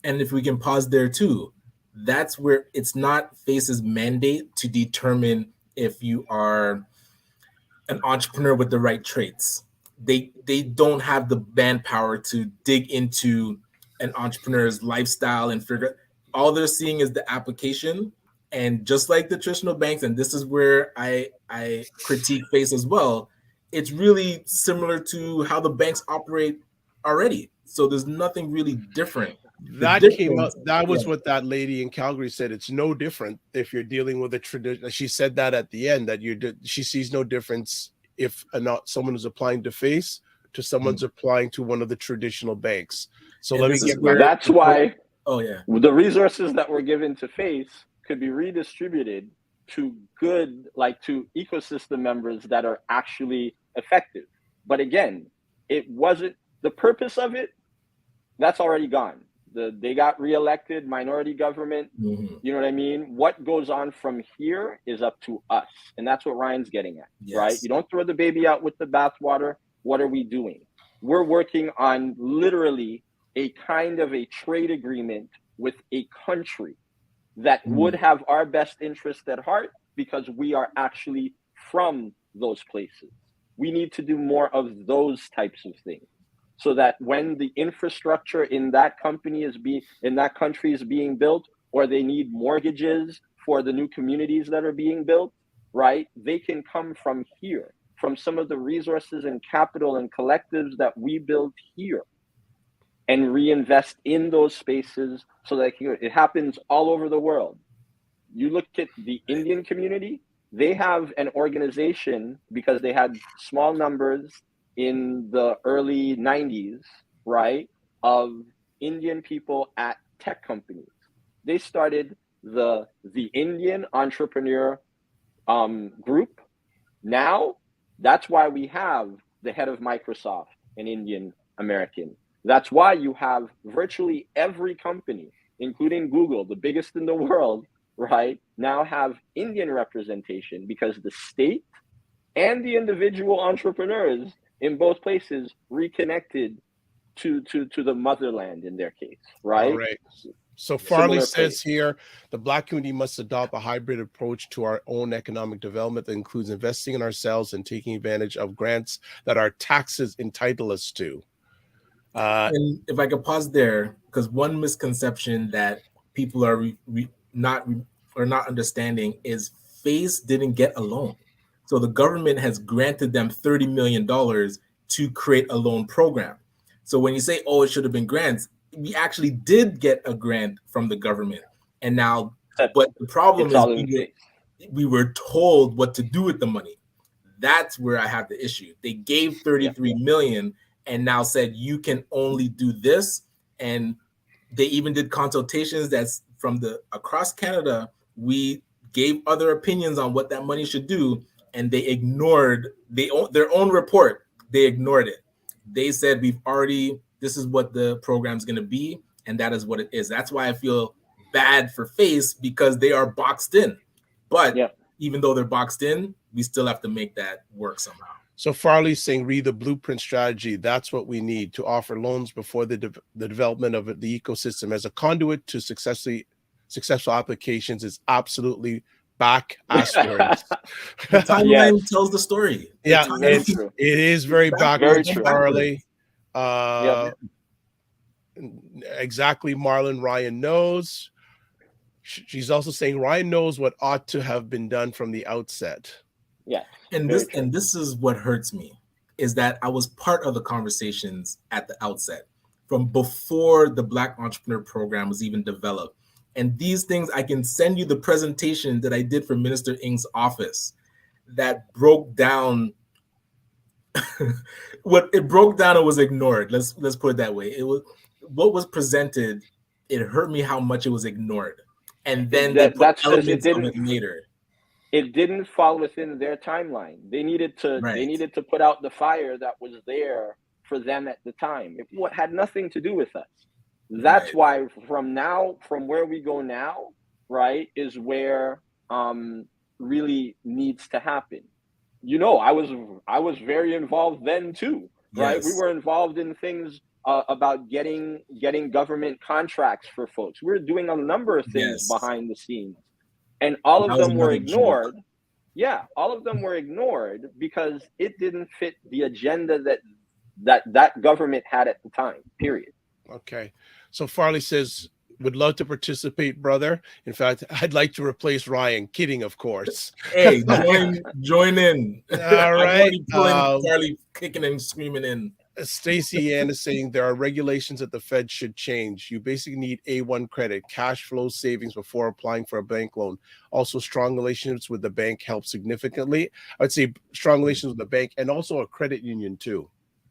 And if we can pause there too, that's where it's not FACE's mandate to determine if you are an entrepreneur with the right traits. They don't have the manpower to dig into an entrepreneur's lifestyle and figure. All they're seeing is the application, and just like the traditional banks, and this is where I critique FACE as well. It's really similar to how the banks operate already. So there's nothing really different. That came up. That was what that lady in Calgary said. It's no different if you're dealing with a tradition. She said that at the end, that she sees no difference if someone is applying to FACE to someone's applying to one of the traditional banks. So and let me get back. That's why. Oh yeah, the resources that were given to FACE could be redistributed to to ecosystem members that are actually effective. But again, it wasn't the purpose of it. That's already gone. They got reelected, minority government. Mm-hmm. You know what I mean? What goes on from here is up to us. And that's what Ryan's getting at, right? You don't throw the baby out with the bathwater. What are we doing? We're working on literally a kind of a trade agreement with a country that would have our best interest at heart, because we are actually from those places. We need to do more of those types of things, so that when the infrastructure in that country is being built, or they need mortgages for the new communities that are being built, right? They can come from here, from some of the resources and capital and collectives that we build here, and reinvest in those spaces so that it happens all over the world. You look at the Indian community, they have an organization because they had small numbers in the early 90s, right, of Indian people at tech companies. They started the Indian Entrepreneur group. Now, that's why we have the head of Microsoft, an Indian American. That's why you have virtually every company, including Google, the biggest in the world, right, now have Indian representation, because the state and the individual entrepreneurs in both places reconnected to the motherland in their case, right? All right. So Farley says here, the Black community must adopt a hybrid approach to our own economic development that includes investing in ourselves and taking advantage of grants that our taxes entitle us to. And if I could pause there, because one misconception that people are not understanding is FACE didn't get a loan. So the government has granted them $30 million to create a loan program. So when you say, oh, it should have been grants, we actually did get a grant from the government. And now, but the problem is we were told what to do with the money. That's where I have the issue. They gave 33 million and now said you can only do this. And they even did consultations that's from across Canada. We gave other opinions on what that money should do, and they ignored their own report. They ignored it. They said this is what the program's going to be, and that is what it is. That's why I feel bad for FACE, because they are boxed in. But even though they're boxed in, we still have to make that work somehow. So Farley's saying, read the blueprint strategy. That's what we need to offer loans before the development of the ecosystem as a conduit to successful applications is absolutely back asterisk. The timeline tells the story. It is very backwards, Farley. Exactly, Marlon. Ryan knows. She's also saying Ryan knows what ought to have been done from the outset. Yeah. And this is what hurts me, is that I was part of the conversations at the outset, from before the Black Entrepreneur Program was even developed. And these things, I can send you the presentation that I did for Minister Ng's office that broke down what it broke down and was ignored. Let's put it that way. It was what was presented. It hurt me how much it was ignored. And then that's elements of it later. It didn't fall within their timeline. They needed to put out the fire that was there for them at the time. It had nothing to do with us. That's why from where we go now, right, is where really needs to happen. You know, I was very involved then too, right? We were involved in things about getting government contracts for folks. We're doing a number of things behind the scenes, and all of them were ignored. Yeah, all of them were ignored because it didn't fit the agenda that government had at the time, period. Okay. So Farley says, would love to participate, brother. In fact, I'd like to replace Ryan. Kidding, of course. Hey, join in. All right. Farley kicking and screaming in. Stacey Ann is saying there are regulations that the Fed should change. You basically need A1 credit, cash flow savings before applying for a bank loan. Also, strong relationships with the bank help significantly. I would say strong relations with the bank and also a credit union too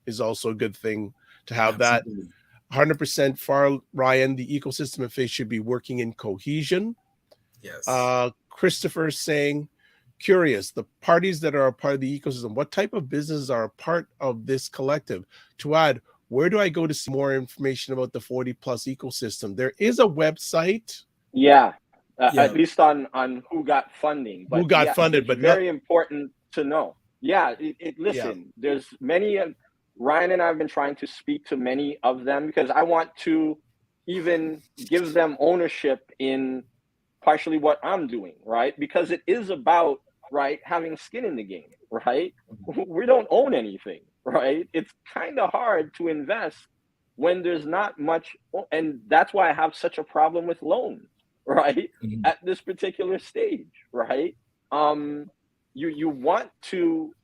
is also a good thing to have. Absolutely. That. 100% Ryan, the ecosystem and faith should be working in cohesion. Yes. Christopher is saying, curious, the parties that are a part of the ecosystem, what type of businesses are a part of this collective? To add, where do I go to see more information about the 40 plus ecosystem? There is a website. Yeah. At least on who got funding. But who got funded, but very important to know. Yeah. Listen, there's many Ryan and I have been trying to speak to many of them because I want to even give them ownership in partially what I'm doing, right? Because it is about, right, having skin in the game, right? We don't own anything, right? It's kind of hard to invest when there's not much, and that's why I have such a problem with loans, right? At this particular stage, right? You want to.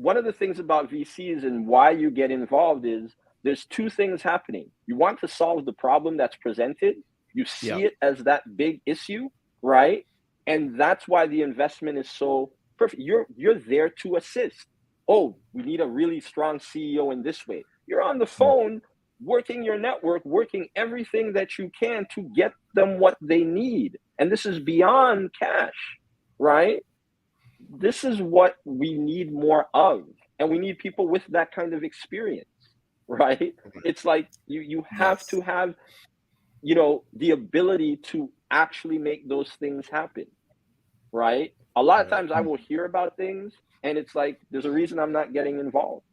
One of the things about VCs and why you get involved is there's two things happening. You want to solve the problem that's presented. You see it as that big issue, right? And that's why the investment is so perfect. You're there to assist. Oh, we need a really strong CEO in this way. You're on the phone, working your network, working everything that you can to get them what they need. And this is beyond cash, right? This is what we need more of, and we need people with that kind of experience, right? It's like you have to have, the ability to actually make those things happen, right? A lot of times I will hear about things, and it's like there's a reason I'm not getting involved,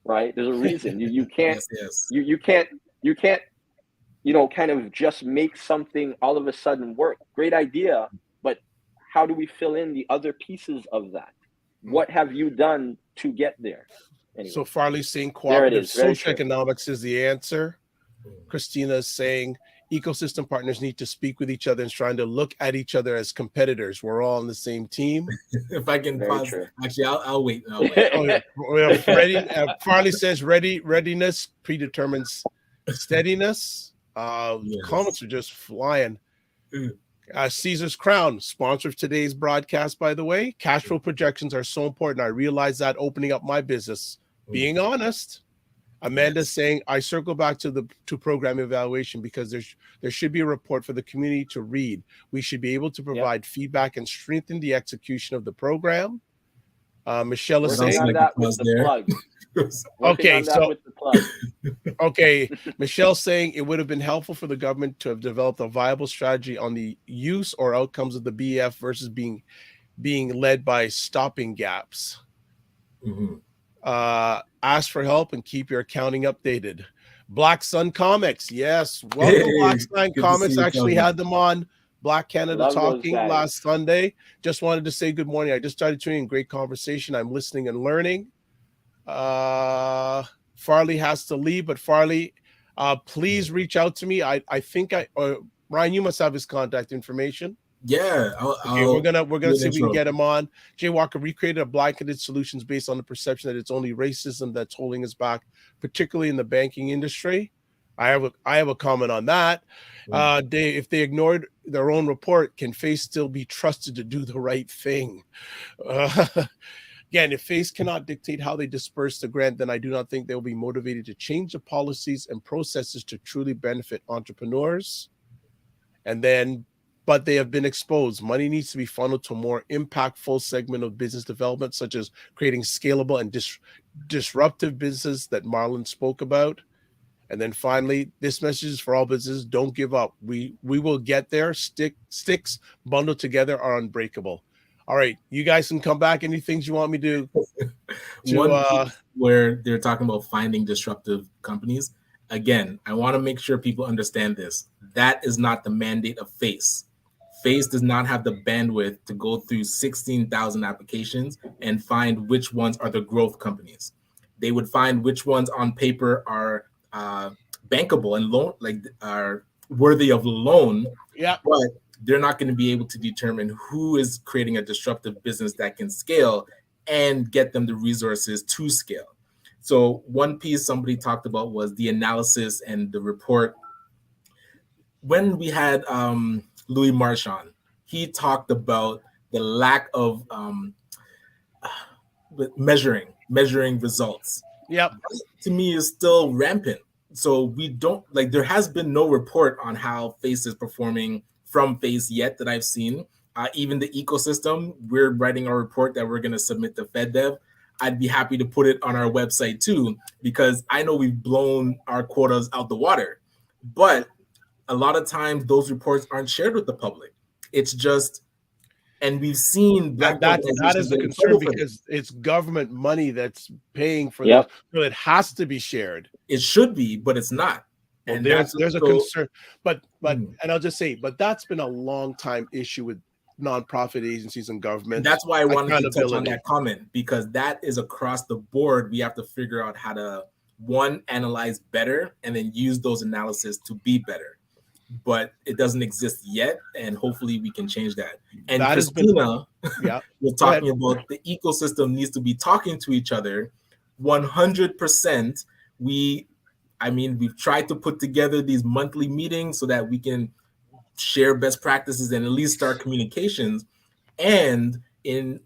right? There's a reason you can't you can't kind of just make something all of a sudden work. Great idea, but how do we fill in the other pieces of that? What have you done to get there? Anyway. So Farley's saying cooperative social economics is the answer. Christina is saying ecosystem partners need to speak with each other and trying to look at each other as competitors. We're all on the same team. If I can pause, actually, I'll wait. Ready, Farley says readiness predetermines steadiness. Comments are just flying. Caesar's Crown, sponsor of today's broadcast, by the way. Cash flow projections are so important. I realize that opening up my business, being honest. Amanda's saying, I circle back to program evaluation because there should be a report for the community to read. We should be able to provide feedback and strengthen the execution of the program. Michelle is saying that with the plug. Okay, okay. Michelle's saying it would have been helpful for the government to have developed a viable strategy on the use or outcomes of the BF versus being led by stopping gaps. Ask for help and keep your accounting updated. Black Sun Comics, yes, welcome. Black Sun Comics. Actually had them on Black Canada Talking last Sunday. Just wanted to say good morning. I just started tuning in. Great conversation. I'm listening and learning. Farley has to leave, but Farley, please reach out to me. I think Ryan, you must have his contact information. Yeah, we're gonna see if we can get him on. Jay Walker, we created a blanketed solutions based on the perception that it's only racism that's holding us back, particularly in the banking industry. I have a comment on that. If they ignored their own report, can FACE still be trusted to do the right thing? Again, if FACE cannot dictate how they disperse the grant, then I do not think they will be motivated to change the policies and processes to truly benefit entrepreneurs. But they have been exposed. Money needs to be funneled to a more impactful segment of business development, such as creating scalable and disruptive business that Marlon spoke about. And then finally, this message is for all businesses. Don't give up. We will get there. Sticks bundled together are unbreakable. All right, you guys can come back. Any things you want me to One piece where they're talking about finding disruptive companies. Again, I want to make sure people understand this. That is not the mandate of FACE. FACE does not have the bandwidth to go through 16,000 applications and find which ones are the growth companies. They would find which ones on paper are bankable and loan, like are worthy of loan. Yeah. But they're not going to be able to determine who is creating a disruptive business that can scale and get them the resources to scale. So one piece somebody talked about was the analysis and the report. When we had Louis Marchand, he talked about the lack of measuring results. Yep. That, to me, is still rampant. So we don't like, there has been no report on how FACE is performing from FACE yet that I've seen. Even the ecosystem, we're writing our report that we're going to submit to FedDev. I'd be happy to put it on our website too, because I know we've blown our quotas out the water. But a lot of times those reports aren't shared with the public. It's just, and we've seen that is a concern because it's government money that's paying for this. So it has to be shared. It should be, but it's not. Well, and there's a concern. But and I'll just say, but that's been a long time issue with nonprofit agencies and government. That's why I wanted to touch on that comment, because that is across the board. We have to figure out how to, one, analyze better and then use those analyses to be better. But it doesn't exist yet, and hopefully we can change that. And that Christina was talking about the ecosystem needs to be talking to each other 100%. We've tried to put together these monthly meetings so that we can share best practices and at least start communications. And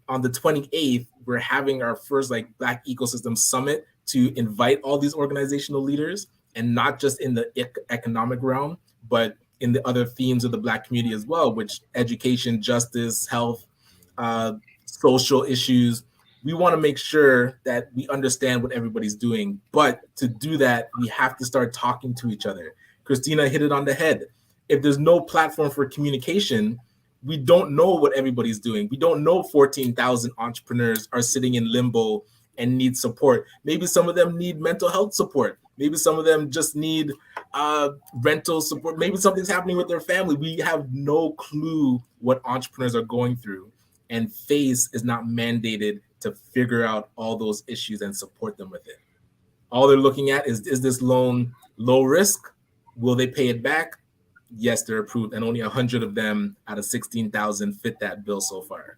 on the 28th, we're having our first Black Ecosystem Summit to invite all these organizational leaders, and not just in the economic realm, but in the other themes of the Black community as well, which education, justice, health, social issues. We want to make sure that we understand what everybody's doing. But to do that, we have to start talking to each other. Christina hit it on the head. If there's no platform for communication, we don't know what everybody's doing. We don't know 14,000 entrepreneurs are sitting in limbo and need support. Maybe some of them need mental health support. Maybe some of them just need rental support. Maybe something's happening with their family. We have no clue what entrepreneurs are going through. And FACE is not mandated to figure out all those issues and support them with it. All they're looking at is this loan low risk? Will they pay it back? Yes, they're approved. And only 100 of them out of 16,000 fit that bill so far.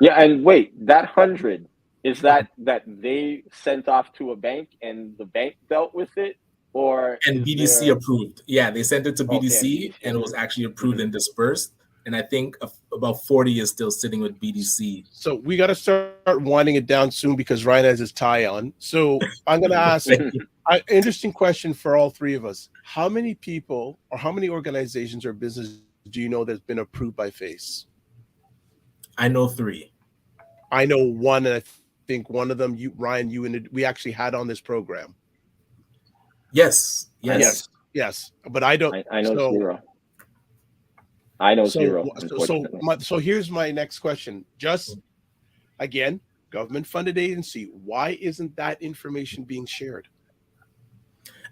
Yeah, and wait, that 100, is that they sent off to a bank and the bank dealt with it? And BDC approved. Yeah, they sent it to BDC and it was actually approved and dispersed. And I think about 40 is still sitting with BDC. So we got to start winding it down soon because Ryan has his tie on. So I'm going to ask an interesting question for all three of us. How many people or how many organizations or businesses do you know that's been approved by FACE? I know 3. I know one, and I think one of them, Ryan, we actually had on this program. Yes. But I don't. I know 0. I know 0. So here's my next question. Just again, government-funded agency. Why isn't that information being shared?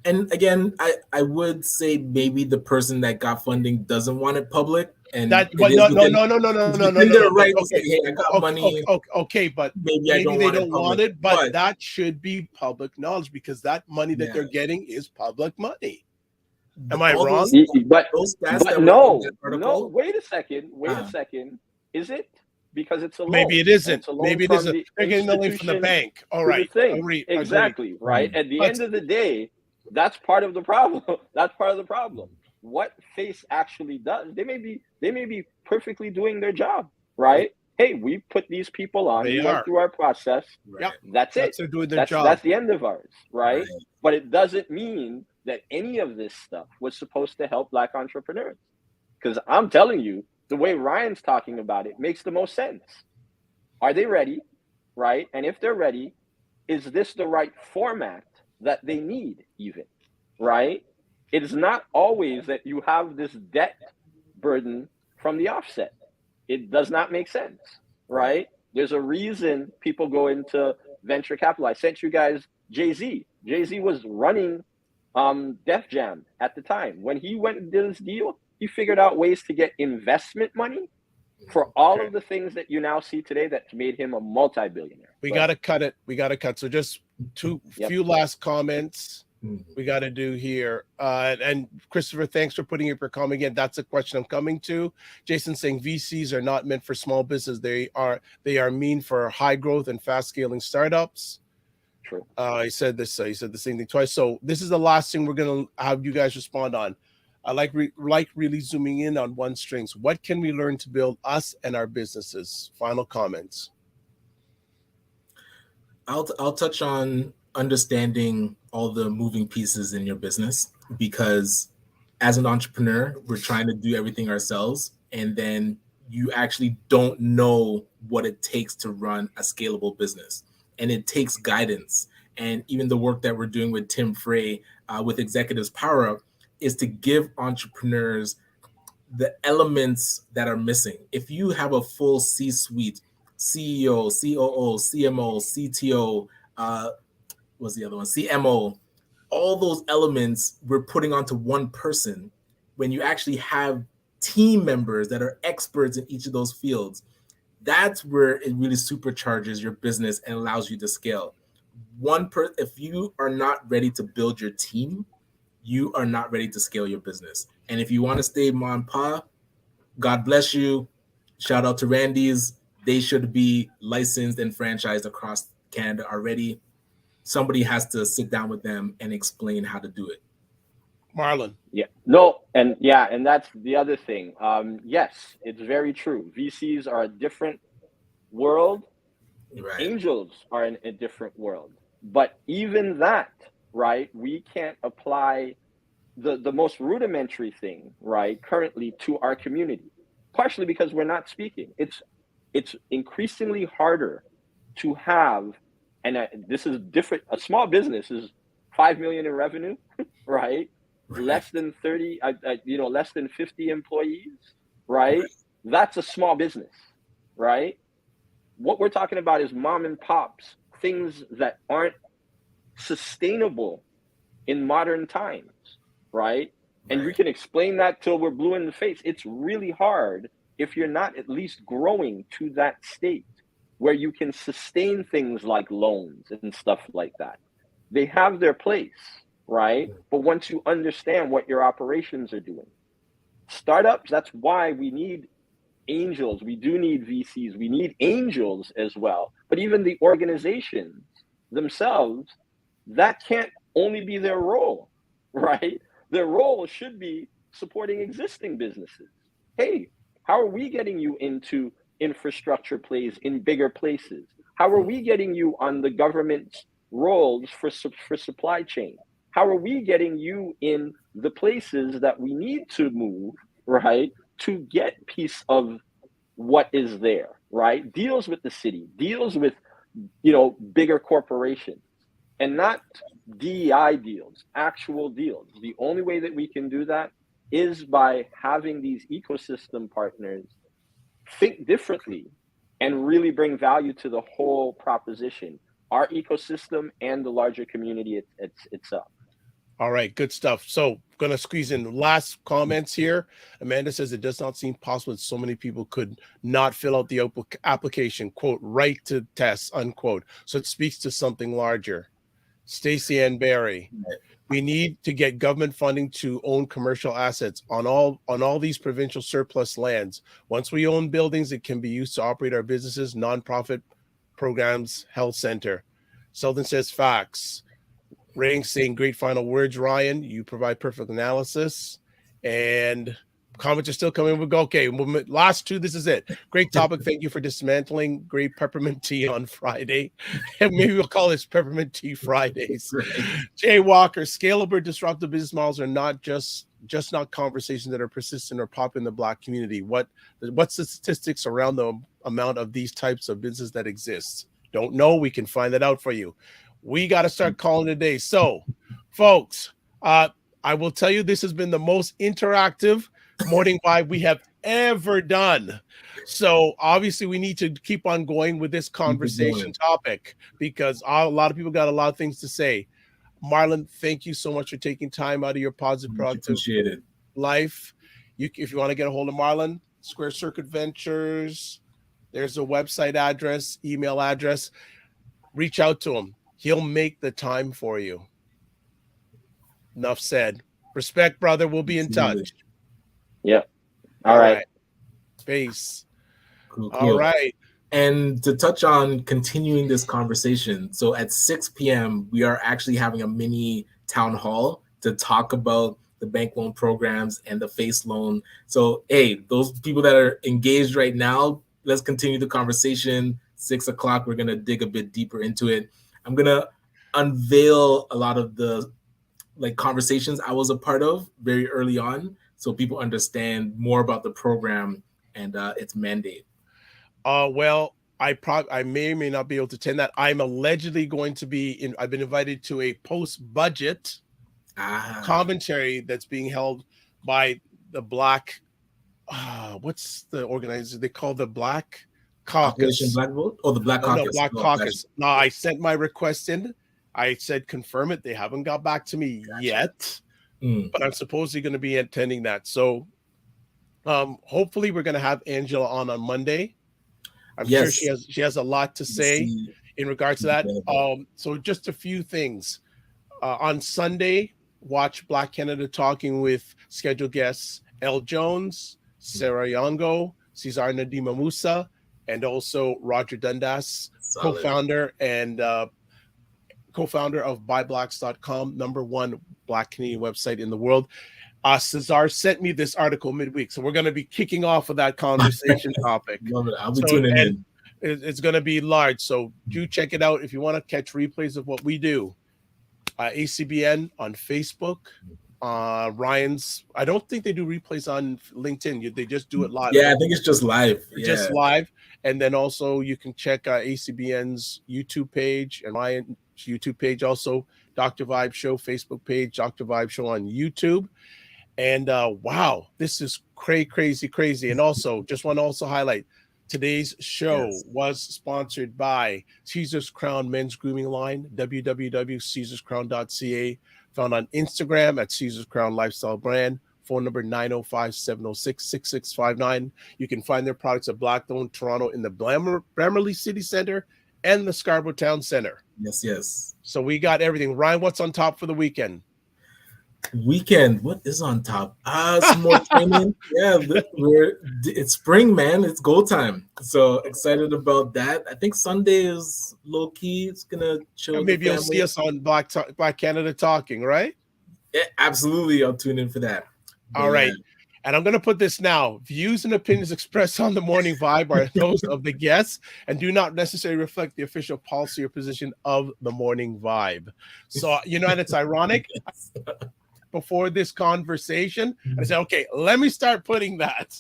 And again, I would say maybe the person that got funding doesn't want it public. And no. They're right to say, hey, I got money. Okay, but maybe they don't want it, but that should be public knowledge because that money that they're getting is public money. Am I wrong? No. Wait a second. Is it? Because it's a loan. Maybe it isn't. Maybe it isn't. They're getting the loan from the bank. All right. Exactly. Right. At the end of the day, that's part of the problem. What FACE actually does, they may be perfectly doing their job, right? Hey, we put these people on. We went through our process. Yep. That's it. They're doing their job. That's the end of ours, right? But it doesn't mean that any of this stuff was supposed to help Black entrepreneurs. Because I'm telling you, the way Ryan's talking about it makes the most sense. Are they ready, right? And if they're ready, is this the right format that they need even, right? It is not always that you have this debt burden from the offset. It does not make sense, right? There's a reason people go into venture capital. I sent you guys Jay-Z. Jay-Z was running Def Jam at the time. When he went and did this deal, he figured out ways to get investment money for all of the things that you now see today that made him a multi-billionaire. We got to cut it. We got to cut. So just few last comments we got to do here. And Christopher, thanks for putting up your comment again. That's a question I'm coming to. Jason saying VCs are not meant for small business. They are mean for high growth and fast scaling startups. True. He said this. He said the same thing twice. So this is the last thing we're going to have you guys respond on. I like really zooming in on one strengths. What can we learn to build us and our businesses? Final comments. I'll touch on understanding all the moving pieces in your business, because as an entrepreneur, we're trying to do everything ourselves, and then you actually don't know what it takes to run a scalable business, and it takes guidance. And even the work that we're doing with Tim Frey with Executives Power Up is to give entrepreneurs the elements that are missing. If you have a full C-suite, CEO, COO, CMO, CTO, what's the other one? CMO, all those elements we're putting onto one person. When you actually have team members that are experts in each of those fields, that's where it really supercharges your business and allows you to scale. If you are not ready to build your team, you are not ready to scale your business. And if you want to stay mom and pop, God bless you. Shout out to Randy's. They should be licensed and franchised across Canada already. Somebody has to sit down with them and explain how to do it. Marlon. And that's the other thing. Yes, it's very true. VCs are a different world. Right. Angels are in a different world. But even that, right, we can't apply the most rudimentary thing, right, currently to our community, partially because we're not speaking. It's increasingly harder to have, and this is different. A small business is 5 million in revenue, right? Less than 30, less than 50 employees, right? That's a small business, right? What we're talking about is mom and pops, things that aren't sustainable in modern times, right? And you can explain that till we're blue in the face. It's really hard if you're not at least growing to that state where you can sustain things like loans and stuff like that. They have their place, right? But once you understand what your operations are doing, startups, that's why we need angels. We do need VCs. We need angels as well. But even the organizations themselves, that can't only be their role, right? Their role should be supporting existing businesses. Hey, how are we getting you into infrastructure plays in bigger places? How are we getting you on the government's roles for supply chain? How are we getting you in the places that we need to move, right, to get piece of what is there, right? Deals with the city, deals with, bigger corporations, and not DEI deals, actual deals. The only way that we can do that is by having these ecosystem partners think differently and really bring value to the whole proposition, our ecosystem and the larger community itself. All right, good stuff. So going to squeeze in the last comments here. Amanda says it does not seem possible that so many people could not fill out the application, quote, right to test, unquote. So it speaks to something larger. Stacey Ann Barry, we need to get government funding to own commercial assets on all these provincial surplus lands. Once we own buildings, it can be used to operate our businesses, nonprofit programs, health center. Selden says facts. Ring saying great final words, Ryan. You provide perfect analysis. And comments are still coming. We'll go, okay, last two, this is it. Great topic. Thank you for dismantling great peppermint tea on Friday. And maybe we'll call this Peppermint Tea Fridays. Jay Walker, scalable disruptive business models are not just not conversations that are persistent or pop in the Black community. What's the statistics around the amount of these types of business that exist? Don't know. We can find that out for you. We got to start calling it a day. So, folks, I will tell you this has been the most interactive Morning Vibe we have ever done. So obviously we need to keep on going with this conversation topic because a lot of people got a lot of things to say. Marlon, thank you so much for taking time out of your positive, productive life. If you want to get a hold of Marlon, Square Circuit Ventures, there's a website address, email address. Reach out to him. He'll make the time for you. Enough said. Respect, brother. We'll be in touch. Yep. All right. Peace. Cool. All right. And to touch on continuing this conversation, so at 6 p.m., we are actually having a mini town hall to talk about the bank loan programs and the FACE loan. So, hey, those people that are engaged right now, let's continue the conversation. 6 o'clock, we're going to dig a bit deeper into it. I'm going to unveil a lot of the conversations I was a part of very early on so people understand more about the program and its mandate. Well, I may or may not be able to attend that. I'm allegedly going to be I've been invited to a post-budget commentary that's being held by the Black. What's the organizer? They call the Black Caucus. Black Vote? Oh, the Black Caucus. No, Black Caucus. No, I sent my request in. I said confirm it. They haven't got back to me yet, but I'm supposedly going to be attending that. So, hopefully, we're going to have Angela on Monday. I'm sure she has a lot to say in regards to that. So just a few things. On Sunday, watch Black Canada Talking with scheduled guests Elle Jones, Sarah Yongo, Cesar Nadima Musa, and also Roger Dundas, co-founder of buyblacks.com, #1 Black Canadian website in the world. Cesar sent me this article midweek, so we're going to be kicking off with that conversation topic. Love it. I'll be tuning in. It's going to be large, so do check it out if you want to catch replays of what we do. ACBN on Facebook. Ryan's. I don't think they do replays on LinkedIn. They just do it live. Yeah, I think it's just live. Just live, and then also you can check ACBN's YouTube page and Ryan's YouTube page. Also, Dr. Vibe Show Facebook page, Dr. Vibe Show on YouTube. And wow, this is crazy. And also, just want to also highlight today's show was sponsored by Caesar's Crown Men's Grooming Line, www.caesarscrown.ca, found on Instagram at Caesar's Crown Lifestyle Brand, phone number 905-706-6659. You can find their products at Blackstone, Toronto in the Bramerley City Center and the Scarborough Town Center. Yes. So we got everything. Ryan, what's on top for the weekend? What is on top? Some more training. It's spring, man. It's go time. So excited about that. I think Sunday is low key. It's gonna chill. Maybe you'll see us on Black Canada Talking, right? Yeah, absolutely. I'll tune in for that. All right. And I'm going to put this now. Views and opinions expressed on the Morning Vibe are those of the guests and do not necessarily reflect the official policy or position of the Morning Vibe. So, and it's ironic. Before this conversation, I said, okay, let me start putting that.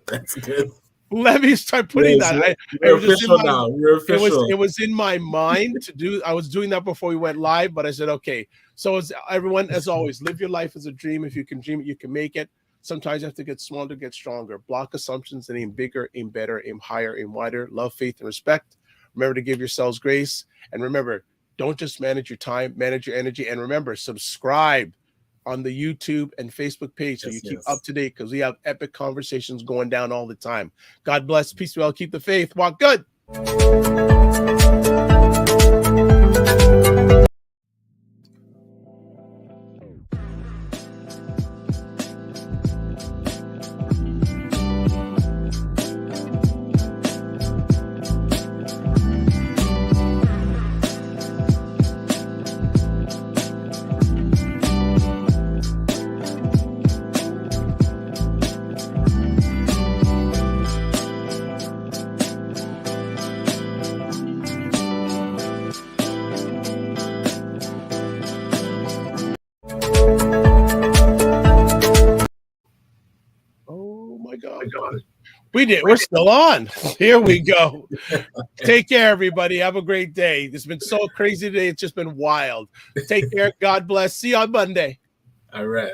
That's good. Let me start putting that. We're official now. It was in my mind to do. I was doing that before we went live, but I said, okay. So as everyone, as always, live your life as a dream. If you can dream it, you can make it. Sometimes you have to get smaller to get stronger. Block assumptions and aim bigger, aim better, aim higher, aim wider. Love, faith, and respect. Remember to give yourselves grace. And remember, don't just manage your time, manage your energy. And remember, subscribe on the YouTube and Facebook page so you keep up to date because we have epic conversations going down all the time. God bless. Peace be well. Keep the faith. Walk good. We did. We're still on. Here we go. Take care, everybody. Have a great day. It's been so crazy today. It's just been wild. Take care. God bless. See you on Monday. All right.